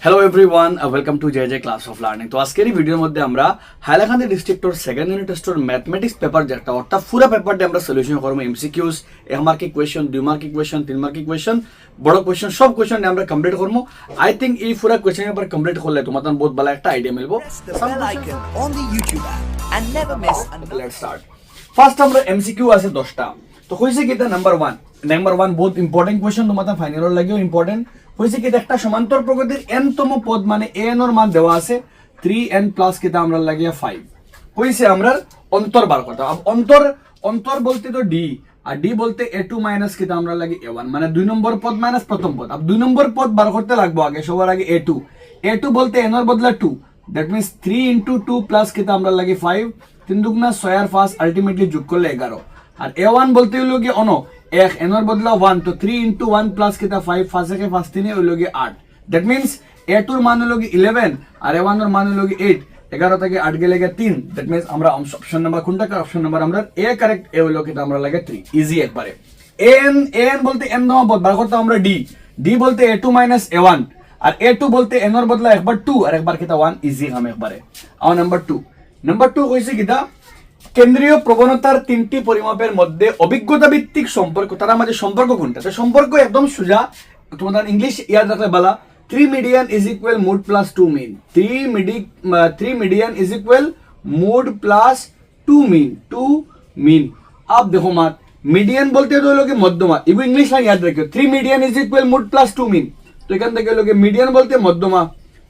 Hello everyone, welcome to J J class of learning. তো আজকের এই ভিডিওর মধ্যে আমরা হাইলাকান্দি ডিস্ট্রিক্টর সেকেন্ড ইউনিট টেস্টর ম্যাথমেটিক্স পেপার যেটা অর্থাৎ পুরো পেপারটি আমরা সলিউশন করবো। MCQs, 1 marking question, 2 marking question, 3 marking question, বড় কোয়েশ্চন সব কোয়েশ্চন আমরা কমপ্লিট করবো। আই থিঙ্ক এই পুরো কোয়েশ্চন পেপার কমপ্লিট করলে তোমাদের বহুত ভালো একটা আইডিয়া মিলবো। Let's start. ফার্স্ট আমরা এমসিকিউ আছে 10টা। তো কইছে কি নাম্বার 1 বহুত ইম্পর্টেন্ট কোয়েশ্চন, তোমাদের ফাইনালের লাগেও ইম্পর্টেন্ট হয়েছে কি একটা সমান্তর প্রকৃতির n তম পদ মানে n এর মান দেওয়া আছে 3n প্লাস কিতা আমরা লাগিয়ে 5 হয়েছে আমরা অন্তর বার করতে। অন্তর বলতে তো d আর d বলতে a2 মাইনাস কিতা আমরা লাগি a1 মানে 2 নম্বর পদ মাইনাস প্রথম পদ। अब 2 নম্বর পদ বার করতে লাগবো আগে সবার আগে a2 বলতে n এর বদলা 2, দ্যাট মিন্স 3 into 2 প্লাস কিতা আমরা লাগি 5, 3 দুগুণা 6 আর 5 আলটিমেটলি যোগ করলে 11। আর a1 বলতে হলো কি অন এক এনর বদলা 1, তো 3 into 1 প্লাস কিতা 5, 5 থেকে 5 3 হলো কি 8, দ্যাট মিন্স a2 এর মান হলো কি 11 আর a1 এর মান হলো কি 8, 11 থেকে 8 গেলে 3, দ্যাট মিন্স আমরা অপশন নাম্বার কোনটা? অপশন নাম্বার আমরা এ কারেক্ট। এ হলো কি আমরা লাগে 3, ইজি একবারে। an বলতে n নম পদ বার করতে আমরা d বলতে a2 মাইনাস a1 আর a2 বলতে n এর বদলা একবার 2 আর একবার কিতা 1, ইজি हम একবারে। আর নাম্বার 2 কইছে কিতা কেন্দ্রীয় প্রবণতার তিনটি পরিমাপের মধ্যে অভিজ্ঞতা ভিত্তিক সম্পর্ক, তার মাঝে সম্পর্ক কোনটা? তো সম্পর্ক একদম সোজা, তোমাদের ইংলিশ ইয়াদ রাখলে বালা। 3 median is equal mode plus 2 mean. 3 median is equal mode plus 2 mean. अब देखो मत মিডিয়ান বলতে তো হলো কি মধ্যমা, এগুলো ইংলিশ লাইন ইয়াদ রাখো। 3 median is equal mode plus 2 মিন। তো এখান থেকে হলো কি মিডিয়ান বলতে মধ্যমা,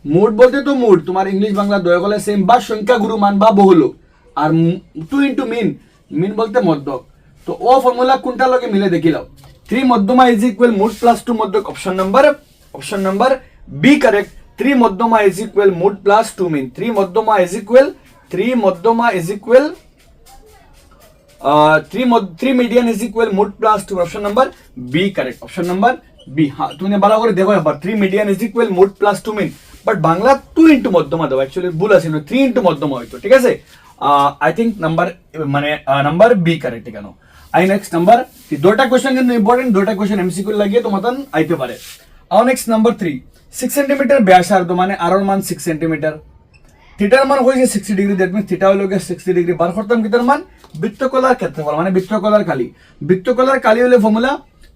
মোড বলতে তো মোড, তোমার ইংলিশ বাংলা দয়া করলে সেম বা সংখ্যা গুরু মান বা বহুল, আর 2 into মিন বলতে মধ্যক। তো ও ফর্মুলা কোনটা লগে মিলে দেখি লাও। 3 মধ্যমা ইজ ইকুয়াল মোড প্লাস 2 মধ্যক, অপশন নাম্বার বি কারেক্ট। 3 মধ্যমা is equal mode plus 2 mean. 3 মধ্যমা is equal 3 median is equal mode plus 2, option number B correct. Option number B. হ্যাঁ তুমি ভালো করে দেখো একবার। 3 median is equal mode plus 2 mean, but Bangla 2 into মধ্যমা দাও, অ্যাকচুয়ালি ভুল আছে, 3 into মধ্যমা হইতো, ঠিক আছে। I think number B correct কেন। আই নেক্সট নাম্বার, দুটো কোশ্চেন কিন্তু ইম্পর্টেন্ট, দুটো কোশ্চেন এমসিকিউ লাগিয়ে তোমাদের আইতে পারে। আর নেক্সট নাম্বার 3, 6 সেন্টিমিটার ব্যাসার্ধ মানে আর এর মান 6 সেন্টিমিটার, থিটার মান হইছে 60 ডিগ্রি, দ্যাট মিন্স থিটা হলো 60 ডিগ্রি। বার করতাম কিটার মান? বৃত্তকলার ক্ষেত্রফল মানে বৃত্তকলার কালি হলে ফর্মুলা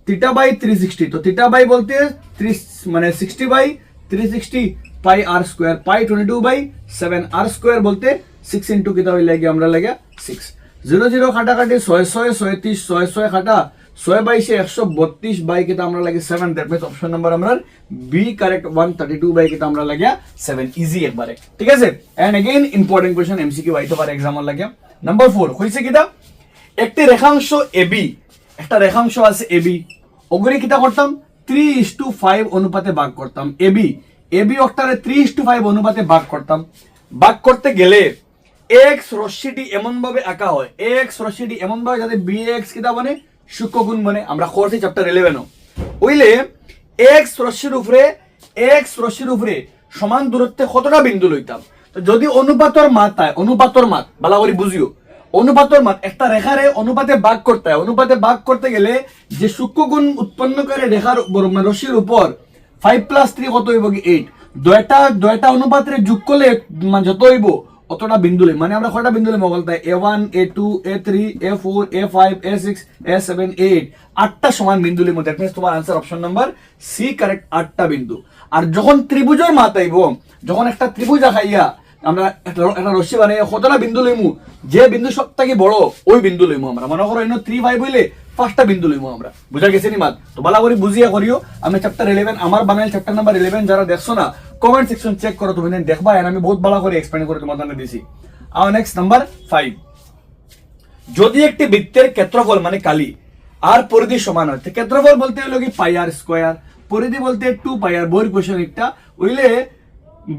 থিটা বাই 360। তো থিটা বাই বলতে 3 মানে 60 by 360 pi r square, pi 22/7, r square বলতে 6 into কিতা হইলে কি আমরা লাগে 6। 0 0 কাটাকাটি 6 6 36, 6 6 কাটা 6 22 132 বাই কিতা আমরা লাগে 7, দ্যাট মিন্স অপশন নাম্বার আমরা বি কারেক্ট। 132 বাই কিতা আমরা লাগে 7, ইজি একবারে, ঠিক আছে। And again important question MCQ আইতে পারে एग्जाम লাগে। নাম্বার 4 কইছে কিতা একটি রেখাংশ এবি, একটা রেখাংশ আছে এবি, ওগরে কিতা করতাম 3:5 অনুপাতে ভাগ করতাম। এবি অক্টারে 3:5 অনুপাতে ভাগ করতাম। ভাগ করতে গেলে এক্স রশ্মিটি এমন ভাবে আঁকা হয়, এক্স রশ্মিটি এমন ভাবে যাতে বিএক্স কিতা বনে সূক্ষ্মগুণ বনে, আমরা করছি চ্যাপ্টার 11 ওইলে এক্স রশ্মির উপরে সমান দূরত্বে কতটা বিন্দু লইতাম। তো যদি অনুপাতর মাত ভালো করে বুঝিও, অনুপাতর মাত একটা রেখারে অনুপাতে ভাগ করতে হয়। অনুপাতে ভাগ করতে গেলে যে সূক্ষ্মগুণ উৎপন্ন করে রেখার রশ্মির উপর 5 + 3 কত হইব কি 8, দুইটা অনুপাতের যোগ করলে মানে যত হইব অতটা বিন্দু লই, মানে আমরা কয়টা বিন্দু লই মগলতায় a1 a2 a3 a4 a5 a6 a7 a8, 8টা সমান বিন্দু লই। দ্যাট মিন্স তোমার answer option number C correct, 8টা বিন্দু। আর যখন ত্রিভুজের মাত আইব, যখন একটা ত্রিভুজ আঁকাইয়া আমরা একটা রশ্মি বানাই কতটা বিন্দু লইমু, যে বিন্দু সবথেকে বড় ওই বিন্দু লইমু আমরা। মনে করো 3 5 হইলে 5টা বিন্দু লইমু আমরা, বুঝা গেছে নি মাত? তো ভালো করে বুঝিয়া করিও। আমি চ্যাপ্টার 11 আমার বানাইল চ্যাপ্টার নাম্বার 11 যারা দেখছো না কমেন্ট সেকশন চেক করো, তুমি দেখবা আর আমি বহুত ভালো করে এক্সপ্লেইন করে তোমাদের দিছি। আর নেক্সট নাম্বার 5, যদি একটি বৃত্তের ক্ষেত্রফল মানে কালি আর পরিধি সমান হয়, ক্ষেত্রফল বলতে হলো কি পাই আর স্কয়ার, পরিধি বলতে 2 পাই আর, বইয়ের কোশ্চেন একটা হইলে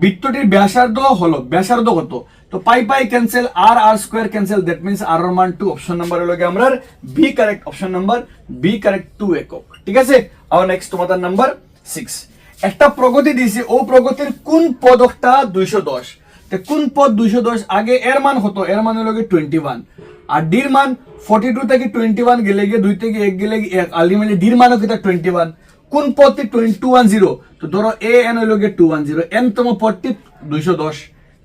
বৃত্তটির ব্যাসার্ধ কত? তো pi cancel, r square cancel, that means r এর মান 2, অপশন নাম্বার হলো কি আমরা B correct. Option number B correct, 2 একক, ঠিক আছে। আর নেক্সট তোমাদের নাম্বার 6, একটা প্রগতি দিয়েছে, ও প্রগতির কোন পদকটা 210, তো কোন পদ 210 আগে এর মান কত? এর মান হলো কি 21 আর ডির মান 42 থেকে 21 গেলে গিয়ে 2 থেকে 1 গেলে 1, আলটিমেটলি ডির মানও কিটা 21। কোন পদটি 210 তো ধরো এ এন হইল গিয়ে 210 এন তম পদটি 210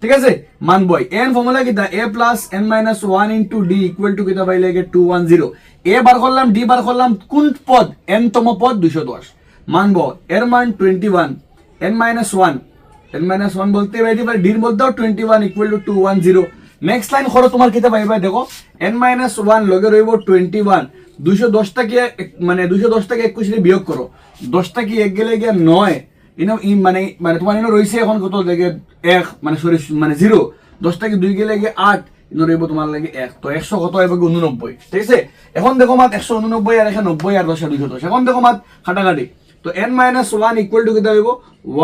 ঠিক আছে মানবই এন ফর্মুলা কিটা a plus n minus 1 into D equal to কিটা পাইলে গিয়ে 210 এ বার করলাম ডি বার করলাম কোন পদ n তম পদ 210 মানবো এর মান 21 n মাইনাস 1 বলতে পারি ডির মধ্যেও 21 ইকুয়াল টু 210 নেক্সট লাইন করো তোমার কিতা পাইবা দেখো n মাইনাস 1 লগে রইব 21 210 টাকে মানে 210 টাকে 21 দিয়ে বিয়োগ করো 10 টাকে এক গেলে গিয়ে 9 ইনো মানে তোমার ইনো রইছে এখন কত লাগে 1 মানে সরি মানে 0 10 টাকে 2 গেলে গিয়ে 8 ইনো রইব তোমার লাগে 1 তো 100 কত হইব 89 ঠিক আছে এখন দেখো মাত 189 আর এখানে 90 আর 10 210 এখন দেখো মাত কাটাকাটি তো n মাইনাস 1 ইকুয়াল টু কিতা হইব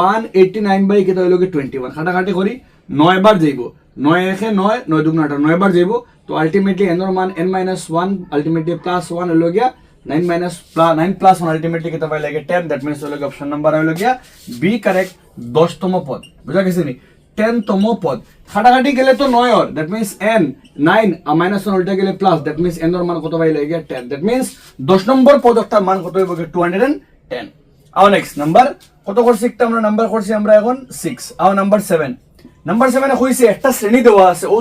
189 বাই কিতা হইল কি 21 কাটাকাটি করি 9 বার যাইব 9 একে 9 9 দুগুণ 18 9 বার যাইব তো আলটিমেটলি n এর মান n মাইনাস 1 আলটিমেটলি প্লাস 1 হইল গিয়া 9 মাইনাস 9 প্লাস 1 আলটিমেটলি কিতা পাই লাগে 10 দ্যাট মিন্স হইল গিয়া অপশন নাম্বার হইল গিয়া বি কারেক্ট 10 তম পদ বুঝা গেছে নি 10 তম পদ কাটাকাটি গেলে তো 9 আর দ্যাট মিন্স n 9 মাইনাস 1 উল্টা গেলে প্লাস দ্যাট মিন্স n এর মান কত পাই লাগে 10 দ্যাট মিন্স 10 নম্বর পদটার মান কত হইব 210 আও নেক্সট নাম্বার কত করছি একটা আমরা নাম্বার করছি আমরা এখন 6 আও নাম্বার 7 নাম্বার 7 এ কইছে একটা শ্রেণী দেওয়া আছে ও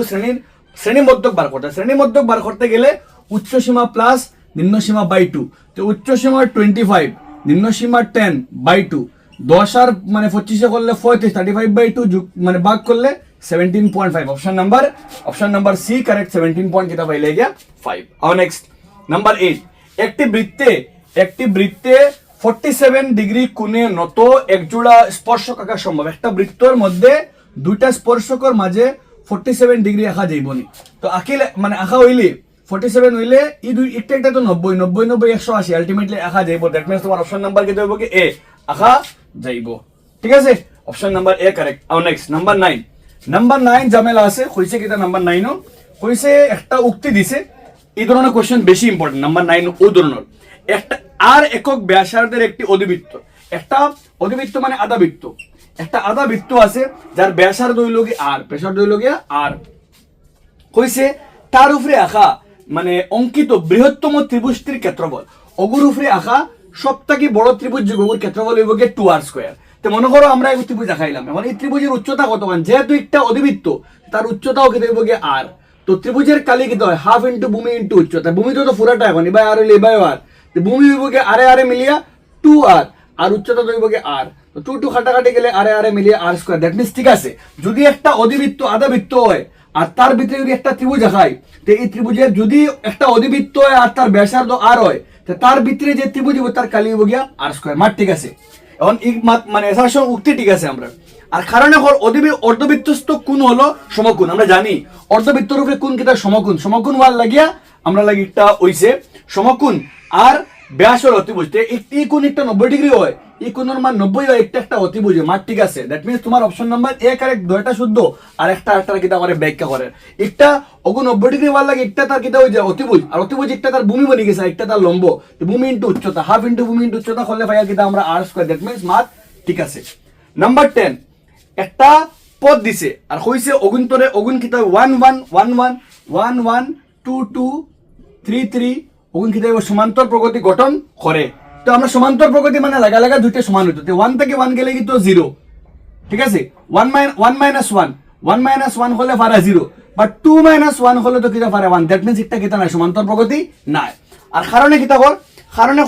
শ্রেণী মধ্যক বার করতে শ্রেণী মধ্যক বার করতে গেলে উচ্চ সীমা প্লাস নিম্ন সীমা বাই 2 তো উচ্চ সীমা 25 নিম্ন সীমা 10 বাই 2 10 আর মানে 25 এ করলে 35 35 বাই 2 মানে ভাগ করলে 17.5 option number C correct 17 point কিতা পাইলে গিয়া 5 আও নেক্সট নাম্বার 8 একটি বৃত্তে 47 ডিগ্রি কোণে নত একজোড়া স্পর্শক আঁকা সম্ভব একটা বৃত্তর মধ্যে দুইটা স্পর্শকর মাঝে 47 ডিগ্রি আঁকা যাইবনি তো আঁকিলে মানে আঁকা হইলে 47 হইলে এই দুই একটা তো 90 90 90 180 আলটিমেটলি আঁকা যাইব দ্যাট মিন্স তোমার অপশন নাম্বার কি হইব কি এ আঁকা যাইব ঠিক আছে অপশন নাম্বার এ কারেক্ট আও নেক্সট নাম্বার 9 ঝামেলা আছে কইছে কিটা নাম্বার 9 ও কইছে একটা উক্তি দিছে এই ধরনের কোশ্চেন বেশি ইম্পর্টেন্ট নাম্বার 9 ও ধরনের একটা আর একক ব্যাসার্ধের একটি অধিবৃত্ত একটা অধিবৃত্ত মানে আধা বৃত্ত একটা আধা বৃত্ত আছে যার ব্যাসার্ধ হইল কি আর ব্যাসার্ধ হইল কি আর কইছে তার উপরে আঁকা মানে অঙ্কিত বৃহত্তম ত্রিভুজটির ক্ষেত্রফল অগুর উপরে আঁকা সবথেকে বড় ত্রিভুজ যে অগুর ক্ষেত্রফল হইব কি 2r স্কয়ার তো মনে করো আমরা এই ত্রিভুজ আঁকাইলাম এখন এই ত্রিভুজের উচ্চতা কত মান যেহেতু একটা অধিবৃত্ত তার উচ্চতাও কি হইব কি আর তো ত্রিভুজের কালি কি হয় হাফ ইনটু ভূমি ইনটু উচ্চতা ভূমি তো পুরাটা এখন এবাই আর হইলে এবাই আর ভূমি হইব কি আরে মিলিয়া 2r আর উচ্চতা হইব কি r তো 2 কাটাকাটি গেলে আরে মিলিয়া r স্কয়ার দ্যাট মিন্স ঠিক আছে যদি একটা অধিবৃত্ত আধা বৃত্ত হয় আর তার ভিতরে যদি একটা ত্রিভুজ আঁকাই তো এই ত্রিভুজের যদি একটা অধিবৃত্ত হয় আর তার ব্যাসার্ধ r হয় তো তার ভিতরে যে ত্রিভুজ হইব তার কালি হইব গিয়া r স্কয়ার মার ঠিক আছে এখন মানে এসার উক্তি ঠিক আছে আমরা আর কারণে হল অর্ধবৃত্তস্থ কোণ হলো সমকোণ আমরা জানি অর্ধবৃত্তের উপরে কোণ কিটা সমকোণ ওয়াল লাগিয়া আমরা লাগি একটা হইছে সমকোণ আর ব্যাস হল অতিভুজ এই কোণ একটা 90 ডিগ্রি হয় এই কোণের মান 90 হয় একটা অতিভুজ মার ঠিক আছে দ্যাট মিন্স তোমার অপশন নাম্বার এ কারেক্ট দুইটা শুদ্ধ আর একটা কিটা করে ব্যাখ্যা করে একটা অগু 90 ডিগ্রি ওয়াল লাগে একটা তার কিটা হই যায় অতিভুজ আর অতিভুজ একটা তার ভূমি বনি গেছে একটা তার লম্ব তো ভূমি ইনটু উচ্চতা হাফ ইনটু ভূমি ইনটু উচ্চতা করলে ভাইয়া কিটা আমরা r স্কয়ার দ্যাট মিন্স মার ঠিক আছে নাম্বার 10 একটা পদ দিছে আর কইছে অগুন্তরে অগুন কিটা 1 1 1 1 1 1 2 2 3 3 ওগুন কিটা সমান্তর প্রগতি গঠন করে তো আমরা সমান্তর প্রগতি মানে লাগা দুইটা সমান হইতো 1 থেকে 1 গেলে কিন্তু 0 ঠিক আছে 1 মাইনাস 1 হলে পারে 0 বাট 2 মাইনাস 1 হলে তো কিটা পারে 1 দ্যাট মিন্স একটা কিটা নাই সমান্তর প্রগতি নাই আর কারণে কিটা কর কারণে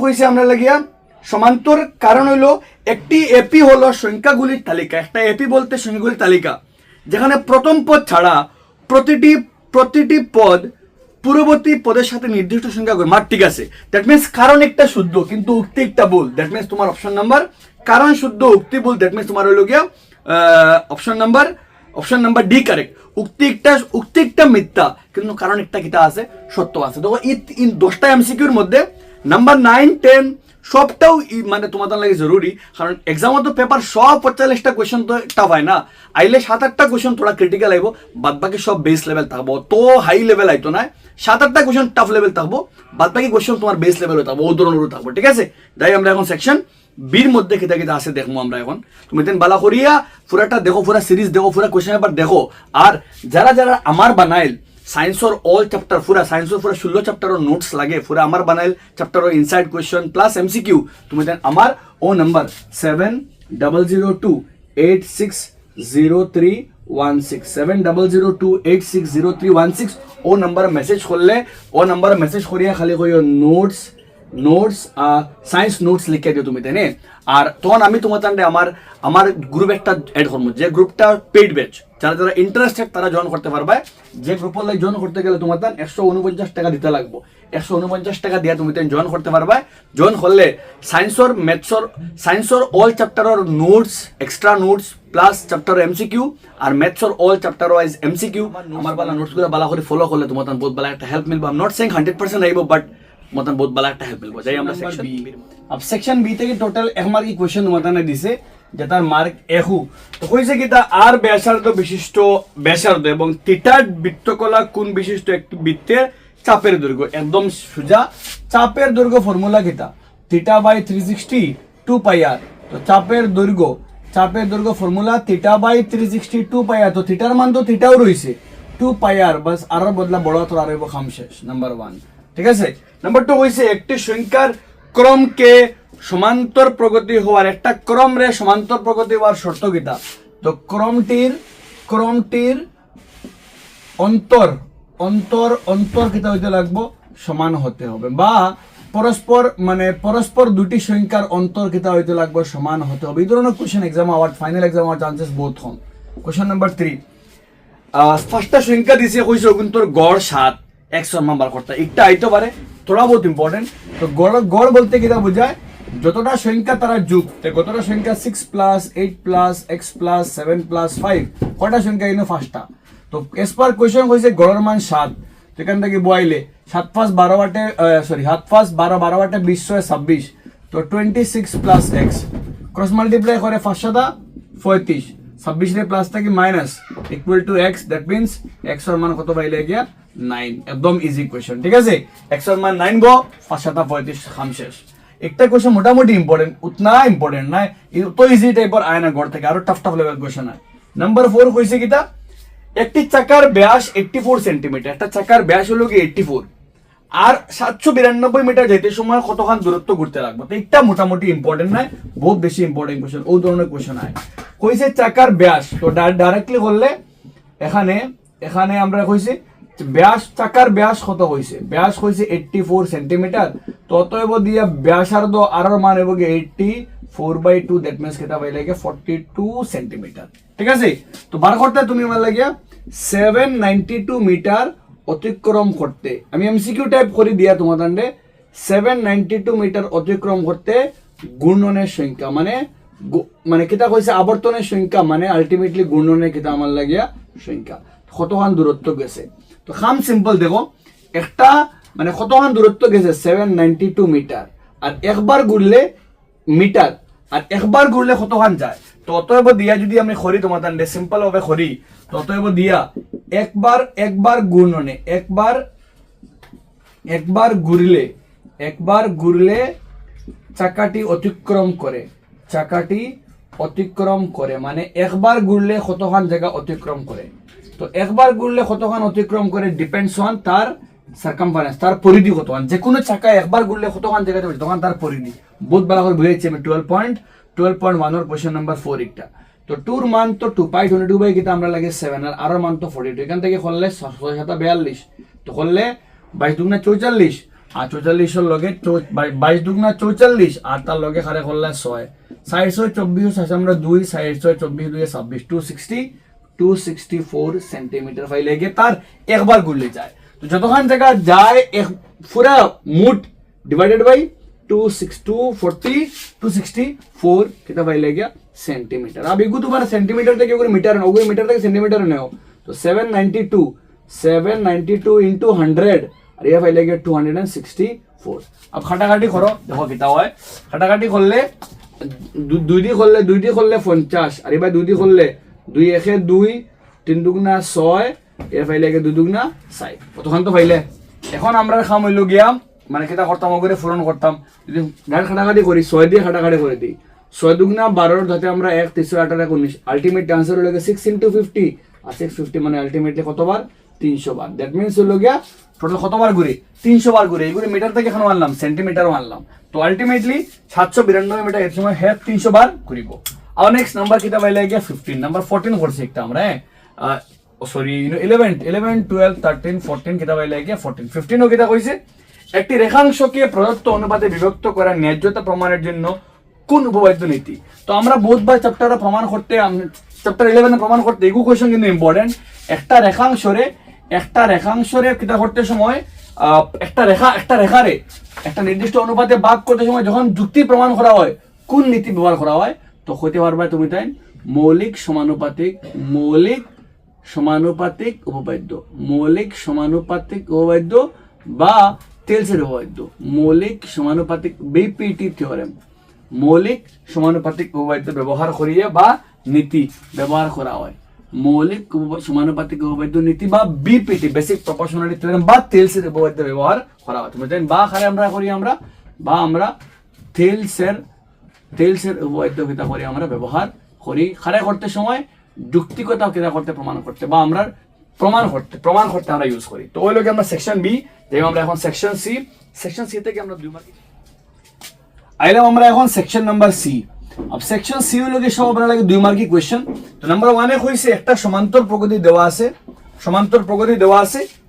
কইছে আমরা লাগিয়া সমান্তর কারণ হইলো একটি এপি হলো সংখ্যাগুলির তালিকা একটা এপি বলতে সংখ্যাগুলির তালিকা যেখানে প্রথম পদ ছাড়া প্রতিটি পদ পূর্ববর্তী পদের সাথে নির্দিষ্ট সংখ্যা করে মার ঠিক আছে দ্যাট মিন্স কারণ একটা শুদ্ধ কিন্তু উক্তি একটা ভুল দ্যাট মিন্স তোমার অপশন নাম্বার কারণ শুদ্ধ উক্তি ভুল দ্যাট মিন্স তোমার হইল গিয়া অপশন নাম্বার ডি কারেক্ট উক্তি একটা মিথ্যা কিন্তু কারণ একটা কিটা আছে সত্য আছে দেখো এই 10টা এমসিকিউর মধ্যে নাম্বার 9 10 সবটাও মানে তোমাদের লাগে জরুরি কারণ এক্সামে তো পেপার সব 45টা কোয়েশ্চন তো টাফ হয় না আইলে 7-8টা কোয়েশ্চন থোড়া ক্রিটিক্যাল আইব বাদ বাকি সব বেস লেভেল থাকবো তো হাই লেভেল আইতো না 7-8টা কোয়েশ্চন টাফ লেভেল থাকবো বাদ বাকি কোয়েশ্চন তোমার বেস লেভেল হয়ে থাকবো ও ধরনের থাকবো ঠিক আছে তাই আমরা এখন সেকশন বির মধ্যে কিতা কিতা আছে দেখবো আমরা এখন তুমি তেন বালা করিয়া পুরাটা দেখো পুরা সিরিজ দেখো পুরা কোয়েশ্চন পেপার দেখো আর যারা আমার বানাইল সায়েন্সৰ অল চেপ্টাৰ পুৰা সায়েন্সৰ পুৰা 16 চেপ্টাৰৰ নোটস লাগে পুৰা আমাৰ বানাইল চেপ্টাৰৰ ইনসাইড কোৱেশ্চন প্লাস এমসিকিউ তুমি দেন আমাৰ ও নম্বৰ 7002860316 7002860316 ও নম্বৰ মেসেজ করলে ও নম্বৰ মেসেজ করিয়া খালি কইও নোটস সায়েন্স নোটস লিখে দিও তুমি তাই আর তখন আমি তোমার আমার গ্রুপ একটা অ্যাড করবো যে গ্রুপটা পেইড ব্যাচ যারা যারা ইন্টারেস্টেড তারা জয়েন করতে পারবে যে গ্রুপের লাগে জয়েন করতে গেলে তোমার 149 টাকা দিতে লাগবে 149 টাকা দিয়ে তুমি জয়েন করতে পারবে জয়েন করলে সায়েন্সর অল চ্যাপ্টারের notes extra notes plus chapter MCQ আর ম্যাথসর অল চ্যাপ্টার ওয়াইজ এমসিকিউ আমার বালা নোটসগুলো বালা করে ফলো করলে তোমার বহুত বালা একটা হেল্প মিলবে। আই এম নট সেইং 100% আইব বাট মতন বহুত বালা একটা হেল্প মিলবো। যাই আমরা সেকশন বি अब सेक्शन बी থেকে টোটাল 1 মার্ক কি কোশ্চেন মতানে দিছে যেটার মার্ক এহু তো কইছে কি তা আর ব্যাসার্ধ বিশিষ্ট ব্যাসার্ধ এবং থিটার বৃত্তকলা কোণ বিশিষ্ট একটি বৃত্তের চাপের দৈর্ঘ্য একদম সোজা চাপের দৈর্ঘ্য ফর্মুলা কিটা থিটা বাই 360 2 পাই আর তো চাপের দৈর্ঘ্য ফর্মুলা থিটা বাই 360 2 পাই আর তো থিটার মান তো থিটাও রইছে 2 পাই আর বাস আর বদলা বড় তো আর হইব খাম শেষ নাম্বার 1 ঠিক আছে। নাম্বার 2 হইছে একটি সংখ্যার ক্রমকে সমান্তর প্রগতি হওয়ার একটা ক্রম রে সমান্তর প্রগতি হওয়ার শর্ত কিটা তো ক্রমটির অন্তর কিটা হইতে লাগবো সমান হতে হবে বা পরস্পর দুটি সংখ্যার অন্তর কিটা হইতে লাগবো সমান হতে হবে। এই ধরনের কোশ্চেন এক্সাম আওয়ার ফাইনাল এক্সাম আওয়ার চান্সেস বহুত কম। কোশ্চেন নাম্বার 3 ফার্স্টটা সংখ্যা দিছে কইছে কিন্তু গড় 7 x নাম্বার করতে একটা আইতে পারে थोड़ा बहुत इंपॉर्टेंट तो गड़ बोलते कितना बुझाए যতটা সংখ্যা তারা যোগ কতটা সংখ্যা 6 plus 8 plus x plus 7 plus 5 কয়টা সংখ্যা এনে ফার্স্টটা তো এস পার কোশ্চেন কইছে গড়ের মান 7 তো এখান থেকে বইলে 7 5 12 বাটে সরি 7 5 12 12 বাটে 20 26 তো 26 প্লাস x ক্রস মাল্টিপ্লাই করে 5 7 35 26 রে প্লাস থেকে minus equal to x that means x এর মান কত পাইলে গিয়া 9 একদম ইজি কোশ্চেন ঠিক আছে x এর মান 9 গো 5 7 35 খাম শেষ। একটা কোশ্চেন মোটামুটি ইম্পর্টেন্ট উতনা ইম্পর্টেন্ট না তো ইজি টাইপের আয় না গড় থেকে আরো টাফ লেভেল কোশ্চেন হয়। নাম্বার 4 কইছে কিটা একটি চাকার ব্যাস 84 সেন্টিমিটার একটা চাকার ব্যাস হলো কি 84 আর 792 মিটার যেতে সময় কতখান দূরত্ব ঘুরতে লাগবে তো একটা মোটামুটি ইম্পর্টেন্ট না বহুত বেশি ইম্পর্টেন্ট কোশ্চেন ও ধরনের কোশ্চেন হয়। কইছে চাকার ব্যাস তো ডাইরেক্টলি করলে এখানে আমরা কইছি ব্যাস চাকার ব্যাস কত হইছে ব্যাস হইছে 84 সেন্টিমিটার তো অতএব দিয়া ব্যাসার্ধ আর মান হইব 84/2 দ্যাট মিন্স কিটা পাইলে 42 সেন্টিমিটার ঠিক আছে। তো বার করতে তুমি আমার লাগিয়া 792 মিটার অতিক্রম করতে আমি এমসিকিউ টাইপ করে দিয়া তোমাদের 792 মিটার অতিক্রম করতে ঘূর্ণনের সংখ্যা মানে কিটা কইছে আবর্তনের সংখ্যা মানে আলটিমেটলি ঘূর্ণনের কিটা আমার লাগিয়া সংখ্যা কতখান দূরত্ব গেছে তো খাম সিম্পল দেখো একটা মানে কতখান দূরত্ব গেছে 792 মিটার আর একবার ঘুরলে মিটার আর একবার ঘুরলে কতখান যায় তো অতএব দিয়া যদি আমি করি তোমাদের সিম্পল ভাবে করি তো অতএব দিয়া একবার ঘূর্ণনে একবার ঘুরলে চাকাটি অতিক্রম করে মানে একবার ঘুরলে কতখান জায়গা অতিক্রম করে তো একবার ঘুরলে কতখান অতিক্রম করে ডিপেন্ডস অন তার সার্কামফারেন্স তার পরিধি কতখান যে কোনো চাকা একবার ঘুরলে কতখান জায়গা যাবে তখন তার পরিধি বহুত ভালো করে বুঝাইছি আমি 12.1 এর কোশ্চেন নাম্বার 4 একটা তো 2 এর মান তো 2π22 বাই কিটা আমরা লাগে 7 আর মান তো 42 এখান থেকে করলে 6 7 42 তো করলে 22 দুগুণা 44 আর 44 এর লগে 22 দুগুণা 44 আর তার লগে খারে করলে 6 624 আছে আমরা 2 624 2 26 264 সেন্টিমিটার পাইলে গিয়ে তার একবার ঘুরলে যায় তো যতখান জায়গা যায় পুরা মুট ডিভাইডেড বাই 264 কিটা পাইলে গিয়া সেন্টিমিটার अब एगु तुम्हारा सेंटीमीटर থেকে ওগুলো মিটার না ওগুলো মিটার থেকে সেন্টিমিটার নাও তো 792 ইনটু 100 আর ইয়া পাইলে গিয়া 264 अब খাটাখাটি করো দেখো কিটা হয় খাটাখাটি করলে দুই দি করলে 50 আর এবার দুই দি করলে 2 1 2 3 দুগুণা 6 এর পাইলে 2 দুগুণা 6 কতখান তো পাইলে এখন আমরা খাম হইল গিয়া মানে কিটা করতাম ওগুলো পূরণ করতাম যদি গাড়ি খাটাখাটি করি 6 দিয়ে খাটাখাটি করে দিই 6 দুগুণা 12 ধাতে আমরা 1 3 18 19 আলটিমেট আনসার হলো 6 × 50 আর 650 মানে আলটিমেটলি কতবার 300 বার। দ্যাট মিনস হলো গিয়া টোটাল কতবার ঘুরে 300 বার ঘুরে। এইগুলো মিটার থেকে এখন আনলাম, সেন্টিমিটারও আনলাম। তো আলটিমেটলি 792 মিটার এর সময় 300 বার ঘুরিব। আর নেক্সট নাম্বার কিটা পাইলে গিয়া 15 নাম্বার 14 করছে একটা আমরা, সরি 11 12 13 14 কিতা পাইলে গিয়া 14 15 ও কিতা কইছে একটি রেখাংশকে প্রদত্ত অনুপাতে বিভক্ত করার ন্যায্যতা প্রমাণের জন্য কোন উপপাদ্য নীতি। তো আমরা বহুতবার চ্যাপ্টারে প্রমাণ করতে, চ্যাপ্টার 11 প্রমাণ করতে এগু কোশ্চেন কিন্তু ইম্পর্টেন্ট। একটা রেখাংশরে কিতা করতে সময় একটা রেখারে একটা নির্দিষ্ট অনুপাতে ভাগ করতে সময় যখন যুক্তি প্রমাণ করা হয় কোন নীতি ব্যবহার করা হয়, তো হইতে পারবা তুমি তাই মৌলিক সমানুপাতিক উপপাদ্য বা টেলসের উপপাদ্য। মৌলিক সমানুপাতিক বিপিটি থিওরেম, মৌলিক সমানুপাতিক উপপাদ্য ব্যবহার করিয়ে বা নীতি ব্যবহার করা হয়। মৌলিক সমানুপাতিক উপপাদ্য নীতি বা বিপিটি বেসিক প্রপোর্শনালিটি থিওরেম বা টেলসের উপপাদ্য ব্যবহার করা হয়। তুমি জানেন বা খারে আমরা করি আমরা টেলসের উপপাদ্য কিতা করি আমরা ব্যবহার করি খারে করতে সময় যুক্তিকতা কিতা করতে প্রমাণ করতে বা আমরা প্রমাণ করতে আমরা ইউজ করি। তো ওই লোকে আমরা সেকশন বি যেমন আমরা এখন সেকশন সি থেকে আমরা 2 মার্ক আইলাম আমরা এখন সেকশন নাম্বার সি। अब সেকশন সি হলো কি সব আপনারা লাগে 2 মার্কি কোশ্চেন। তো নাম্বার 1 এ কইছে একটা সমান্তর প্রগতি দেওয়া আছে,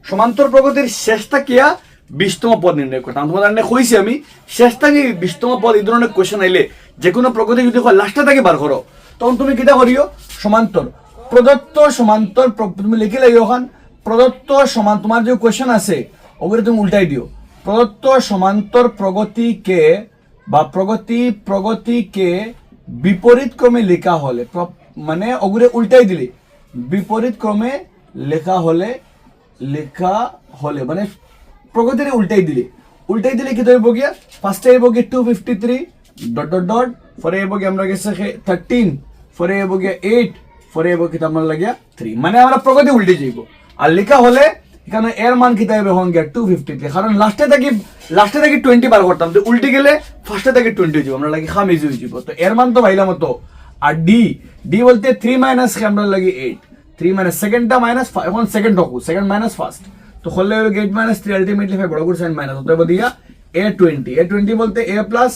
সমান্তর প্রগতির শেষটা কিয়া 20তম পদ নির্ণয় করতে। তোমাদের কইছি আমি শেষটা কি 20তম পদ এই ধরনের কোশ্চেন আইলে যে কোনো প্রগতি যদি হয় লাস্টটা থেকে বার করো, তখন তুমি কিটা করিও সমান্তর প্রদত্ত সমান্তর তুমি লিখে লাইও ওখান প্রদত্ত সমান তোমার যে কোশ্চেন আছে ওগুলো তুমি উল্টাই দিও। প্রদত্ত সমান্তর প্রগতিকে বা প্রগতিকে বিপরীত ক্রমে লেখা হলে, মানে ওগুলো উল্টাই দিলে বিপরীত ক্রমে লেখা হলে মানে প্রগতিরে উল্টাই দিলে কি হইব গিয়া ফার্স্টে হইব গিয়া 253 ডট ডট ডট, পরে হইব গিয়া আমরা গেছে 13, পরে হইব গিয়া 8, পরে হইব কি আমরা লাগিয়া 3, মানে আমরা প্রগতি উল্টে যাইব। আর লেখা হলে এখানে এর মান কি থাকবে হন গিয়া 253, কারণ লাস্টে থেকে 20 বার করতাম, তো উল্টে গেলে ফার্স্টে থেকে 20 হয়ে যাব, আমরা লাগি খাম ইজি হয়ে যাব। তো এর মান তো ভাইলাম তো। আর ডি বলতে 3 মাইনাস আমরা লাগি 8, 3 মাইনাস সেকেন্ডটা মাইনাস, এখন সেকেন্ড হকু সেকেন্ড মাইনাস ফার্স্ট, তো হলে হলো 8 মাইনাস 3 আলটিমেটলি বড় করে সাইন মাইনাস হতে হবে দিয়া a20 বলতে a প্লাস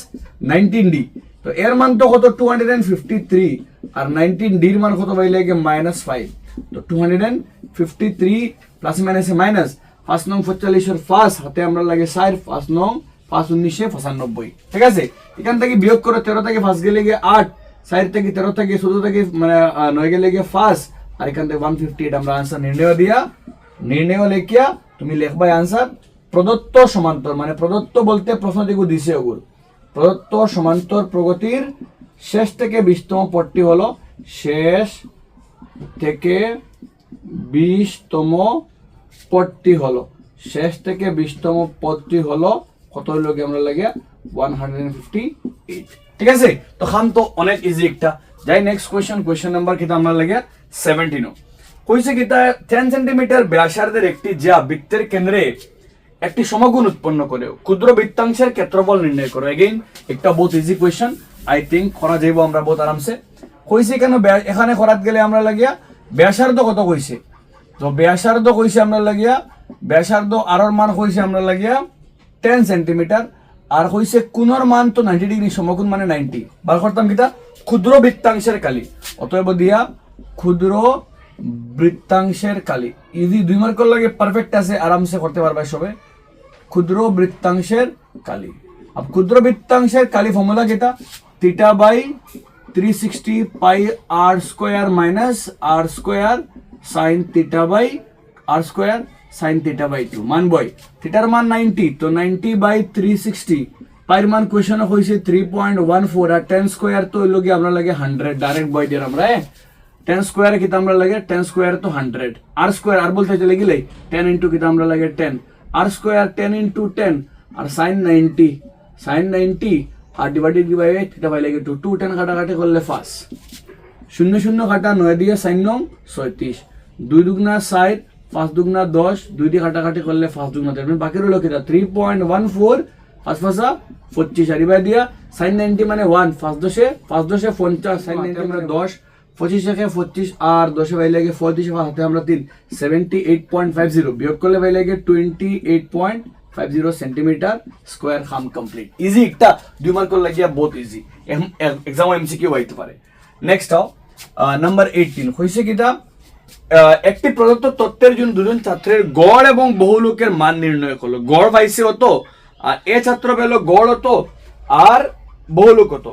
19d। তো এর মান তো কত 253, আর 19d এর মান কত পাইলে গিয়ে -5। তো 253 প্লাস মাইনাসে মাইনাস 5 নং 45 এর 5 হাতে আমরা লাগে 4, 5 নং 5 1995, ঠিক আছে। এখান থেকে বিয়োগ করে 13 থেকে 5 গেলে গিয়ে 8, 4 থেকে 13 থেকে 14 থেকে মানে 9 গেলে গিয়ে 5, আর এখান থেকে 158 আমরা आंसर নির্ণয় লেখিয়া তুমি লিখবা आंसर প্রদত্ত সমান্তর, মানে প্রদত্ত বলতে প্রশ্ন দিকে দিছে ওগুর প্রদত্ত সমান্তর প্রগতির শেষ থেকে 20তম পদটি হলো শেষ থেকে 20তম পদটি হলো কত হলো কি আমরা লাগে 158, ঠিক আছে। তো খাম তো অনেক ইজি একটা। যাই নেক্সট কোশ্চেন নাম্বার কিটা আমরা লাগে 17 কইছে কিটা 10 সেন্টিমিটার ব্যাসার্ধের একটি যা বৃত্তের কেন্দ্রে একটি সমকোণ উৎপন্ন করে ক্ষুদ্র বৃত্তাংশের ক্ষেত্রফল নির্ণয় করো। এগেইন একটা বহুত ইজি কোশ্চেন, আই থিংক করা যাইব আমরা বহুত আরামসে। কইছে কেন এখানে করাত গেলে আমরা লাগিয়া ব্যাসার্ধ কত কইছে, তো ব্যাসার্ধ কইছে আমরা লাগিয়া ব্যাসার্ধ আর মান কইছে আমরা লাগিয়া 10 সেন্টিমিটার, আর কইছে কোণের মান তো 90 ডিগ্রি, সমকোণ মানে 90। বার করতাম কিটা ক্ষুদ্র বৃত্তাংশের কালি, অতএব দিয়া ক্ষুদ্র বৃত্তাংশের কালি ইজি 2 মার্ক লাগে পারফেক্ট আছে, আরামসে করতে পারবে সবে। ক্ষুদ্র বৃত্তাংশের কালি, अब ক্ষুদ্র বৃত্তাংশের কালি ফর্মুলা কিটা theta by 360 pi r square minus r square sin theta by r square sin theta by 2 মান বই থিটার মান 90, তো 90 বাই 360 পাইর মান কোশ্চেন হইছে 3.14, আর 10 স্কয়ার তো হইলো কি আমরা লাগে 100, ডাইরেক্ট বই দিয়ে আমরা 10 স্কয়ার কিটা আমরা লাগে 10 স্কয়ার তো 100, r স্কয়ার আর বলতে চলে গেলে 10 ইনটু কিটা আমরা লাগে 10, r স্কয়ার 10 ইনটু 10, আর sin 90 আর ডিভাইডেড বাই 8 এটা পাই লাগে 2, 10 কাটাকাটি করলে 5, 0 কাটা 9 দিয়ে sin 9 36, 2 দুগুণা 4, 5 দুগুণা 10, 2 দিয়ে কাটাকাটি করলে 5 দুগুণা 10, বাকি রইল কিটা 3.14, 5 5 25, আর ডিভাইড দিয়া sin 90 মানে 1, 5 10 50, sin 90 মানে 10, 25 একে 25 আর 10 ভাই লাগে 40 হাতে আমরা 3 78.50 বিয়োগ করলে ভাই লাগে 28.50 সেন্টিমিটার স্কয়ার খাম কমপ্লিট ইজি একটা 2 মার্ক লাগিয়া বহুত ইজি এক্সাম এমসিকিউ হইতে পারে নেক্সট নাম্বার 18 হইছে কিটা একটি প্রদত্ত তথ্যের জন্য দুজন ছাত্রের গড় এবং বহুলোকের মান নির্ণয় করলো গড় পাইছে হতো আর এ ছাত্র পেল গড় হতো আর বহুলোক হতো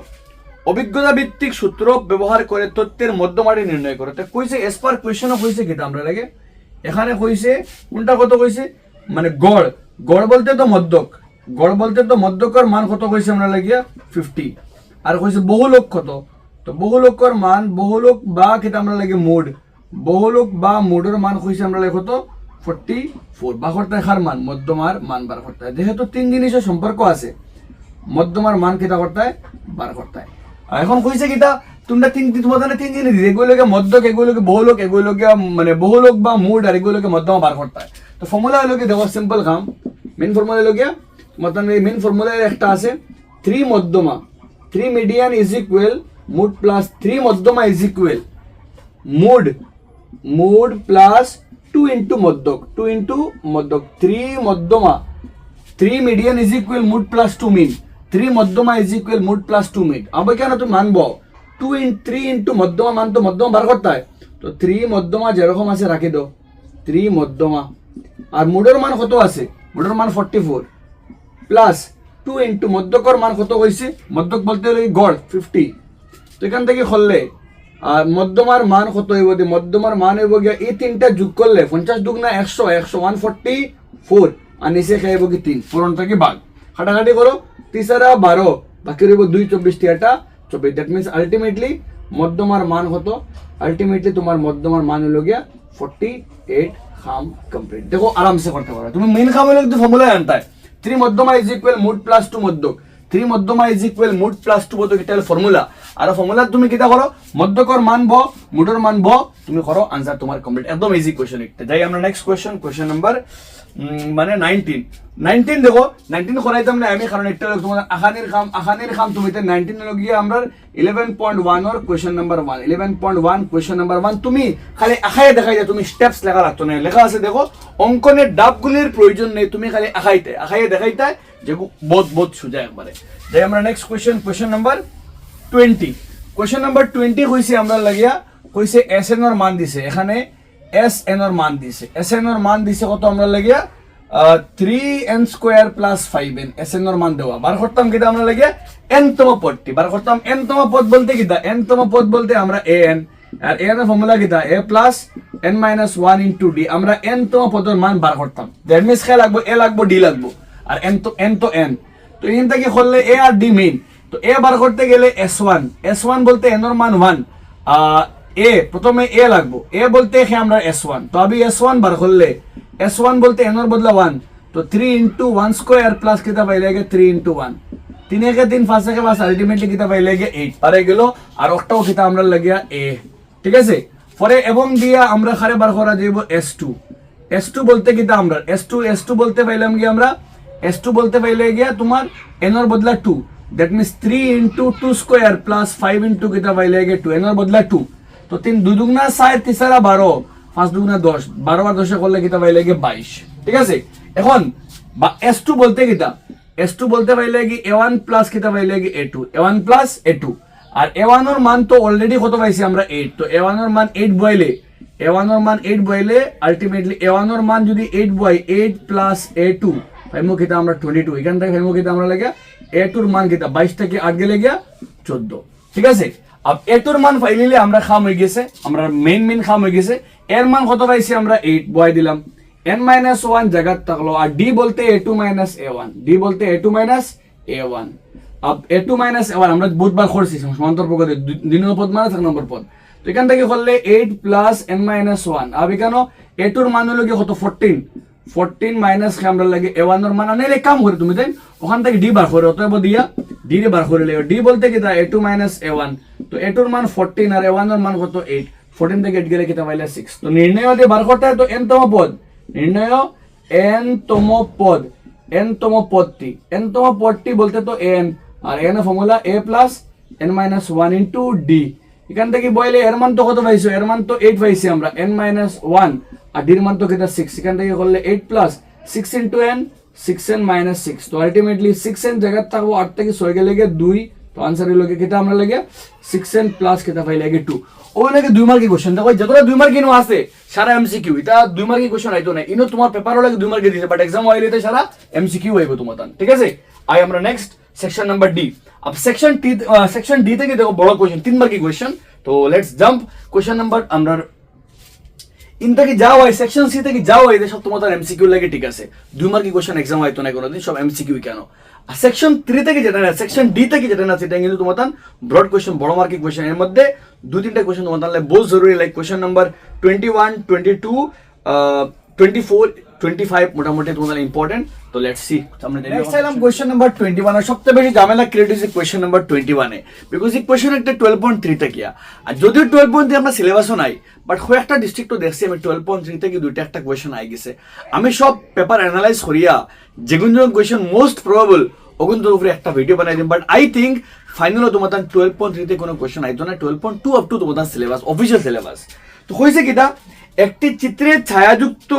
অভিজ্ঞতা ভিত্তিক সূত্র ব্যবহার করে তথ্যের মধ্যমাটি নির্ণয় করে তো কইছে এস পার কোয়েশ্চন কইছে কিটা আমরা লাগে এখানে কইছে কোনটা কত কইছে মানে গড় গড় বলতে তো মধ্যক গড় বলতে তো মধ্যকর মান কত কইছে আমরা লাগিয়া 50 আর কইছে বহুলোক কত তো বহুলোকর মান বহুলোক বা কিটা আমরা লাগে মোড বহুলোক বা মোডের মান কইছে আমরা লাগে কত 44 বা করতে হার মান মধ্যমার মান বার করতে হয় যেহেতু তিন জিনিসের সম্পর্ক আছে মধ্যমার মান কিটা করতে হয় বার করতে হয় আর এখন কইছে কিটা তোমরা তোমাদের তিন জিনিস এগুলোকে মধ্যক এগুলোকে বহুলোক এগুলোকে মানে বহুলোক বা মোড আর এগুলোকে মধ্যমা বার করতে হয় তো ফর্মুলা হলো কি দেখো সিম্পল কাম মেন ফর্মুলা হলো কি মতন এই মেন ফর্মুলা একটা আছে 3 মধ্যমা 3 median is equal mode plus 3 মধ্যমা is equal mode plus 2 into মধ্যক 2 ইনটু মধ্যক 3 মধ্যমা 3 median is equal mode plus 2 mean 3 মধ্যমা is equal mode plus 2 mean अब কেন তুমি মানবো 2 ইন 3 ইনটু মধ্যমা মান তো মধ্যমা বার করতে হয় তো 3 মধ্যমা যেরকম আছে রাখি দাও 3 মধ্যমা আর মোডের মান কত আছে মোডের মান 44 প্লাস 2 ইনটু মধ্যকর মান কত হইছে মধ্যক বলতে হলে গড় 50 তো এখান থেকে করলে আর মধ্যমার মান কত হইব দি মধ্যমার মান হইব গিয়া এই তিনটা যোগ করলে 50 দুগুণা 100 144 আর নিচে খাইব কি 3 পুরনটা কি ভাগ কাটাকাটি করো 3 আর 12 বাকি রইব 2 24 টিয়াটা 24 দ্যাট মিন্স আলটিমেটলি মধ্যমার মান কত আলটিমেটলি তোমার মধ্যমার মান হলো গিয়া 48 খাম কমপ্লিট দেখো আরামসে করতে পারো তুমি মেইন খাম হলো কিন্তু ফর্মুলা আনতে 3 মধ্যমা ইজ ইকুয়াল মোড প্লাস 2 মধ্যক 3 মধ্যমা ইজ ইকুয়াল মোড প্লাস 2 মধ্যক এটা হলো ফর্মুলা আর ফর্মুলা তুমি কিটা করো মধ্যকর মান ব মোডের মান ব তুমি করো आंसर তোমার কমপ্লিট একদম ইজি কোশ্চেন একটা যাই আমরা নেক্সট কোশ্চেন নাম্বার মানে 19 দেখো 19 করাইতাম না আমি কারণ একটা তোমার আখানির খাম তুমি 19 লগিয়ে আমরা 11.1 এর কোশ্চেন নাম্বার 1 11.1 কোশ্চেন নাম্বার 1 তুমি খালি আখায় দেখাই যা তুমি স্টেপস লেখা লাগতো না লেখা আছে দেখো অঙ্কনের ডাবগুলির প্রয়োজন নেই তুমি খালি আখায় দেখাইতে যে বহুত সোজা একবারে যাই আমরা next question number 20 question number 20 হইছে আমরা লাগিয়া হইছে এসএন এর মান দিছে এখানে এসএন এর মান দিছে এসএন এর মান দিছে কত আমরা লাগিয়া 3n square plus 5n SN এর মান দেওয়া বার করতাম কিটা আমরা লাগিয়া n তম পদটি বার করতাম n তম পদ বলতে কিটা n তম পদ বলতে আমরা an আর an এর ফর্মুলা কিটা a plus n minus 1 into d আমরা n তম পদের মান বার করতাম দ্যাট মিন্স কে লাগবে a লাগবে d লাগবে আর n তো n তো এখান থেকে করলে a আর d মেইন তো a বার করতে গেলে s1 বলতে n এর মান 1 a প্রথমে a লাগবে a বলতে কি আমরা s1 তো আমি s1 বার করলে s1 বলতে n এর বদলা 1 তো 3 ইনটু 1 স্কয়ার প্লাস কিটা পাইলেগে 3 ইনটু 1 3 একে 3 5 একে 5 আলটিমেটলি কিটা পাইলেগে 8 পারে গেল আর একটাও কিটা আমরা লাগিয়া a ঠিক আছে পরে এবং দিয়া আমরা খারে বার করা যাইব s2 বলতে কিটা আমরা s2 বলতে পাইলাম কি আমরা s2 বলতে পাইলে গিয়া তোমার n এর বদলা 2 that means 3 into 2 square plus 5 into কিটা পাইলেগে 2 n এর বদলা 2 তো 3 2 দুগুণা 6 3 আর 12 5 দুগুণা 10 12 আর 10 করলে কিটা পাইলেগে 22 ঠিক আছে এখন বা s2 বলতে কিটা s2 বলতে পাইলেগে a1 প্লাস কিটা পাইলেগে a1 প্লাস a2 আর a1 এর মান তো অলরেডি কত পাইছি আমরা 8 তো a1 এর মান 8 বইলে আলটিমেটলি a1 এর মান যদি 8 বই 8 প্লাস a2 ফাইমো কিটা আমরা 22 এখান থেকে ফাইমো কিটা আমরা লাগা a2 এর মান কিটা 22 থেকে 8 গেলে গিয়া 14 ঠিক আছে अब a2 এর মান ফাইনালি আমরা খাম হয়ে গেছে আমরা মেইন খাম হয়ে গেছে এর মান কত পাইছি আমরা 8 বয় দিলাম n - 1 জায়গা থাকলো আর d বলতে a2 - a1 अब a2 - a1 আমরা বহুতবার করছি সমান্তর পদে দুই নম্বর পদ মানে 1 নম্বর পদ তো এখান থেকে করলে 8 প্লাস n - 1 अब এখানে a2 এর মান হলো কি কত 14 মাইনাস আমরা লাগে a1 এর মান আনলে কাম করে তুমি দেন ওখান থেকে d বার করে অতএব দিয়া d রে বার করে লিও d বলতে কি তা a2 - a1 তো a2 এর মান 14 আর a1 এর মান কত 8 14 থেকে 8 গেলে কি তা পাইলে 6 তো নির্ণয় দিয়ে বার করতে হয় তো n তম পদ নির্ণয় n তম পদটি বলতে তো n আর n এর formula a plus n - 1 into d এখান থেকে বইলে এর মান তো কত পাইছো, এর মান তো 8 পাইছি আমরা, n-1, আর d এর মান তো কেটা 6, এখান থেকে করলে 8 plus 6 into n, 6n minus 6, তো আলটিমেটলি 6n জায়গা থাকবো 8 থেকে 6 গেলে 2, তো আনসার হলো কেটা আমরা লাগে 6n প্লাস কেটা পাই লাগে 2। ওই লাগে 2 মার্কের কোশ্চেন, দেখো যতটা 2 মার্ক ইনো আছে সারা এমসিকিউ, এটা 2 মার্কের কোশ্চেন আইতো না, ইনো তোমার পেপার লাগে 2 মার্কে দিছে, বাট এক্সাম আইলে সারা এমসিকিউ আইবো তোমার, ঠিক আছে। আই আমরা নেক্সট সেকশন নাম্বার ডি। अब সেকশন ডি থেকে দেখো বড় কোশ্চেন 3 মার্কের কোশ্চেন, তো লেটস জাম্প কোশ্চেন নাম্বার আমরা ইনটা কি যাও হয় সেকশন সি থেকে যাও হয় সব তোমাদের এমসিকিউ লাগে, ঠিক আছে। 2 মার্কের কোশ্চেন এক্সাম আইতো না কোনোদিন, সব এমসিকিউ কেন। আর সেকশন 3 থেকে যেটা না, সেকশন ডি থেকে যেটা না, সেটা কিন্তু তোমাদের ব্রড কোশ্চেন, বড় মার্কের কোশ্চেন, এর মধ্যে 2-3টা কোশ্চেন তোমাদের লাগে বহুত জরুরি, লাইক কোশ্চেন নাম্বার 21, 22, 24, 25 মোটামুটি তোমাদের ইম্পর্টেন্ট। তো লেটস সি, আমরা নেক্সট আইলাম কোশ্চেন নাম্বার 21 আর সবচেয়ে বেশি ঝামেলা ক্রিয়েট হইছে কোশ্চেন নাম্বার 21 এ, বিকজ এই কোশ্চেন একটা 12.3 থেকে আর যদিও 12.3 আমরা সিলেবাসও নাই, বাট হয় একটা ডিস্ট্রিক্টও দেখছি আমি 12.3 থেকে দুইটা একটা কোশ্চেন আই গেছে। আমি সব পেপার অ্যানালাইজ করিয়া যেগুলো কোশ্চেন মোস্ট প্রবাবল ওগুলোর উপরে একটা ভিডিও বানাই দিম, বাট আই থিঙ্ক ফাইনালি তোমাদের 12.3 তে কোনো কোশ্চেন আইতো না, 12.2 আপ টু তোমাদের সিলেবাস, অফিসিয়াল সিলেবাস। তো হয়েছে কিটা, একটি চিত্রের ছায়াযুক্ত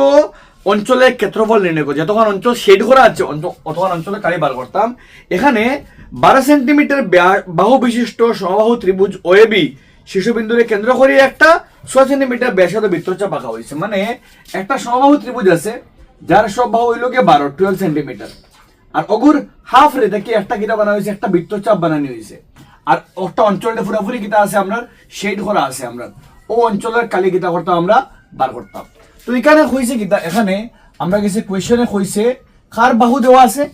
অঞ্চলের ক্ষেত্রফল নির্ণয় করে, যতক্ষণ অঞ্চল শেড করা আছে অতক্ষণ অঞ্চলে কালি বার করতাম। এখানে 12 সেন্টিমিটার বাহু বিশিষ্ট সমবাহু ত্রিভুজ ওএবি শীর্ষবিন্দুরে কেন্দ্র করে একটা 6 সেন্টিমিটার ব্যাসার্ধ বৃত্তচাপ আঁকা হয়েছে। মানে একটা সমবাহু ত্রিভুজ আছে যার সব বাহু হইল গিয়ে 12 সেন্টিমিটার, আর অগুর হাফ রে থেকে একটা কিটা বানানো হয়েছে, একটা বৃত্তচাপ বানানো হয়েছে, আর একটা অঞ্চলটা পুরোপুরি কিটা আছে আমরা শেড করা আছে, আমরা ও অঞ্চলের কালি কিটা করতাম আমরা বার করতাম। তো এখানে হয়েছে কিটা, এখানে আমরা গেছে কোয়েশনে হয়েছে কার বাহু দেওয়া আছে,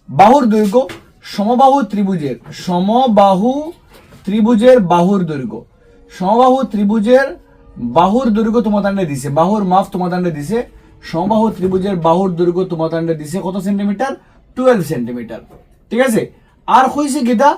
বাহুর দৈর্ঘ্য সমবাহু ত্রিভুজের বাহুর দৈর্ঘ্য, সমবাহু ত্রিভুজের বাহুর দৈর্ঘ্য তোমাদের দিছে, বাহুর মাপ তোমাদের দিছে, সমবাহু ত্রিভুজের বাহুর দৈর্ঘ্য তোমাদের দিছে কত সেন্টিমিটার, 12 সেন্টিমিটার, ঠিক আছে। আর হয়েছে কিটা,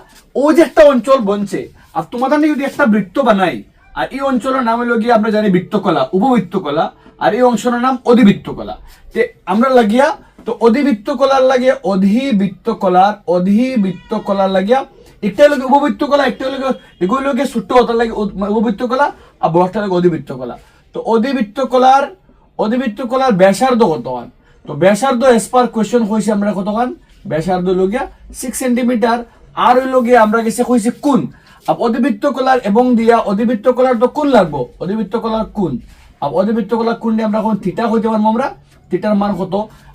ও যে একটা অঞ্চল বনছে, আর তোমাদের যদি একটা বৃত্ত বানাই, আর এই অঞ্চলের নাম হলো গিয়ে আমরা জানি বৃত্তকলা, উপবৃত্তকলা, আর এই অংশের নাম অধিবৃত্তকলা। তে আমরা লাগিয়া, তো অধিবৃত্তকলার লাগিয়া অধিবৃত্তকলার লাগিয়া একটা হলো উপবৃত্তকলা, একটা হলো এগুলো লোকে ছোট্ট হতার লাগে উপবৃত্তকলা, আর বড়টা লাগে অধিবৃত্তকলা। তো অধিবৃত্তকলার ব্যাসার্ধ কত হয়, তো ব্যাসার্ধ এস পার কোয়েশ্চন হয়েছে আমরা কতখান, ব্যাসার্ধ লগিয়া 6 সেন্টিমিটার, আর ওই লগিয়া আমরা গেছে হয়েছে কোণ, অধিবৃত্তকলার এবং দিয়া অধিবৃত্তকলার তো কোণ লাগবো, অধিবৃত্তকলার কোণ, অধিবৃত্তকলার কোণ দিয়ে আমরা থিটা হইতে পারবো, আমরা থিটার মান কত।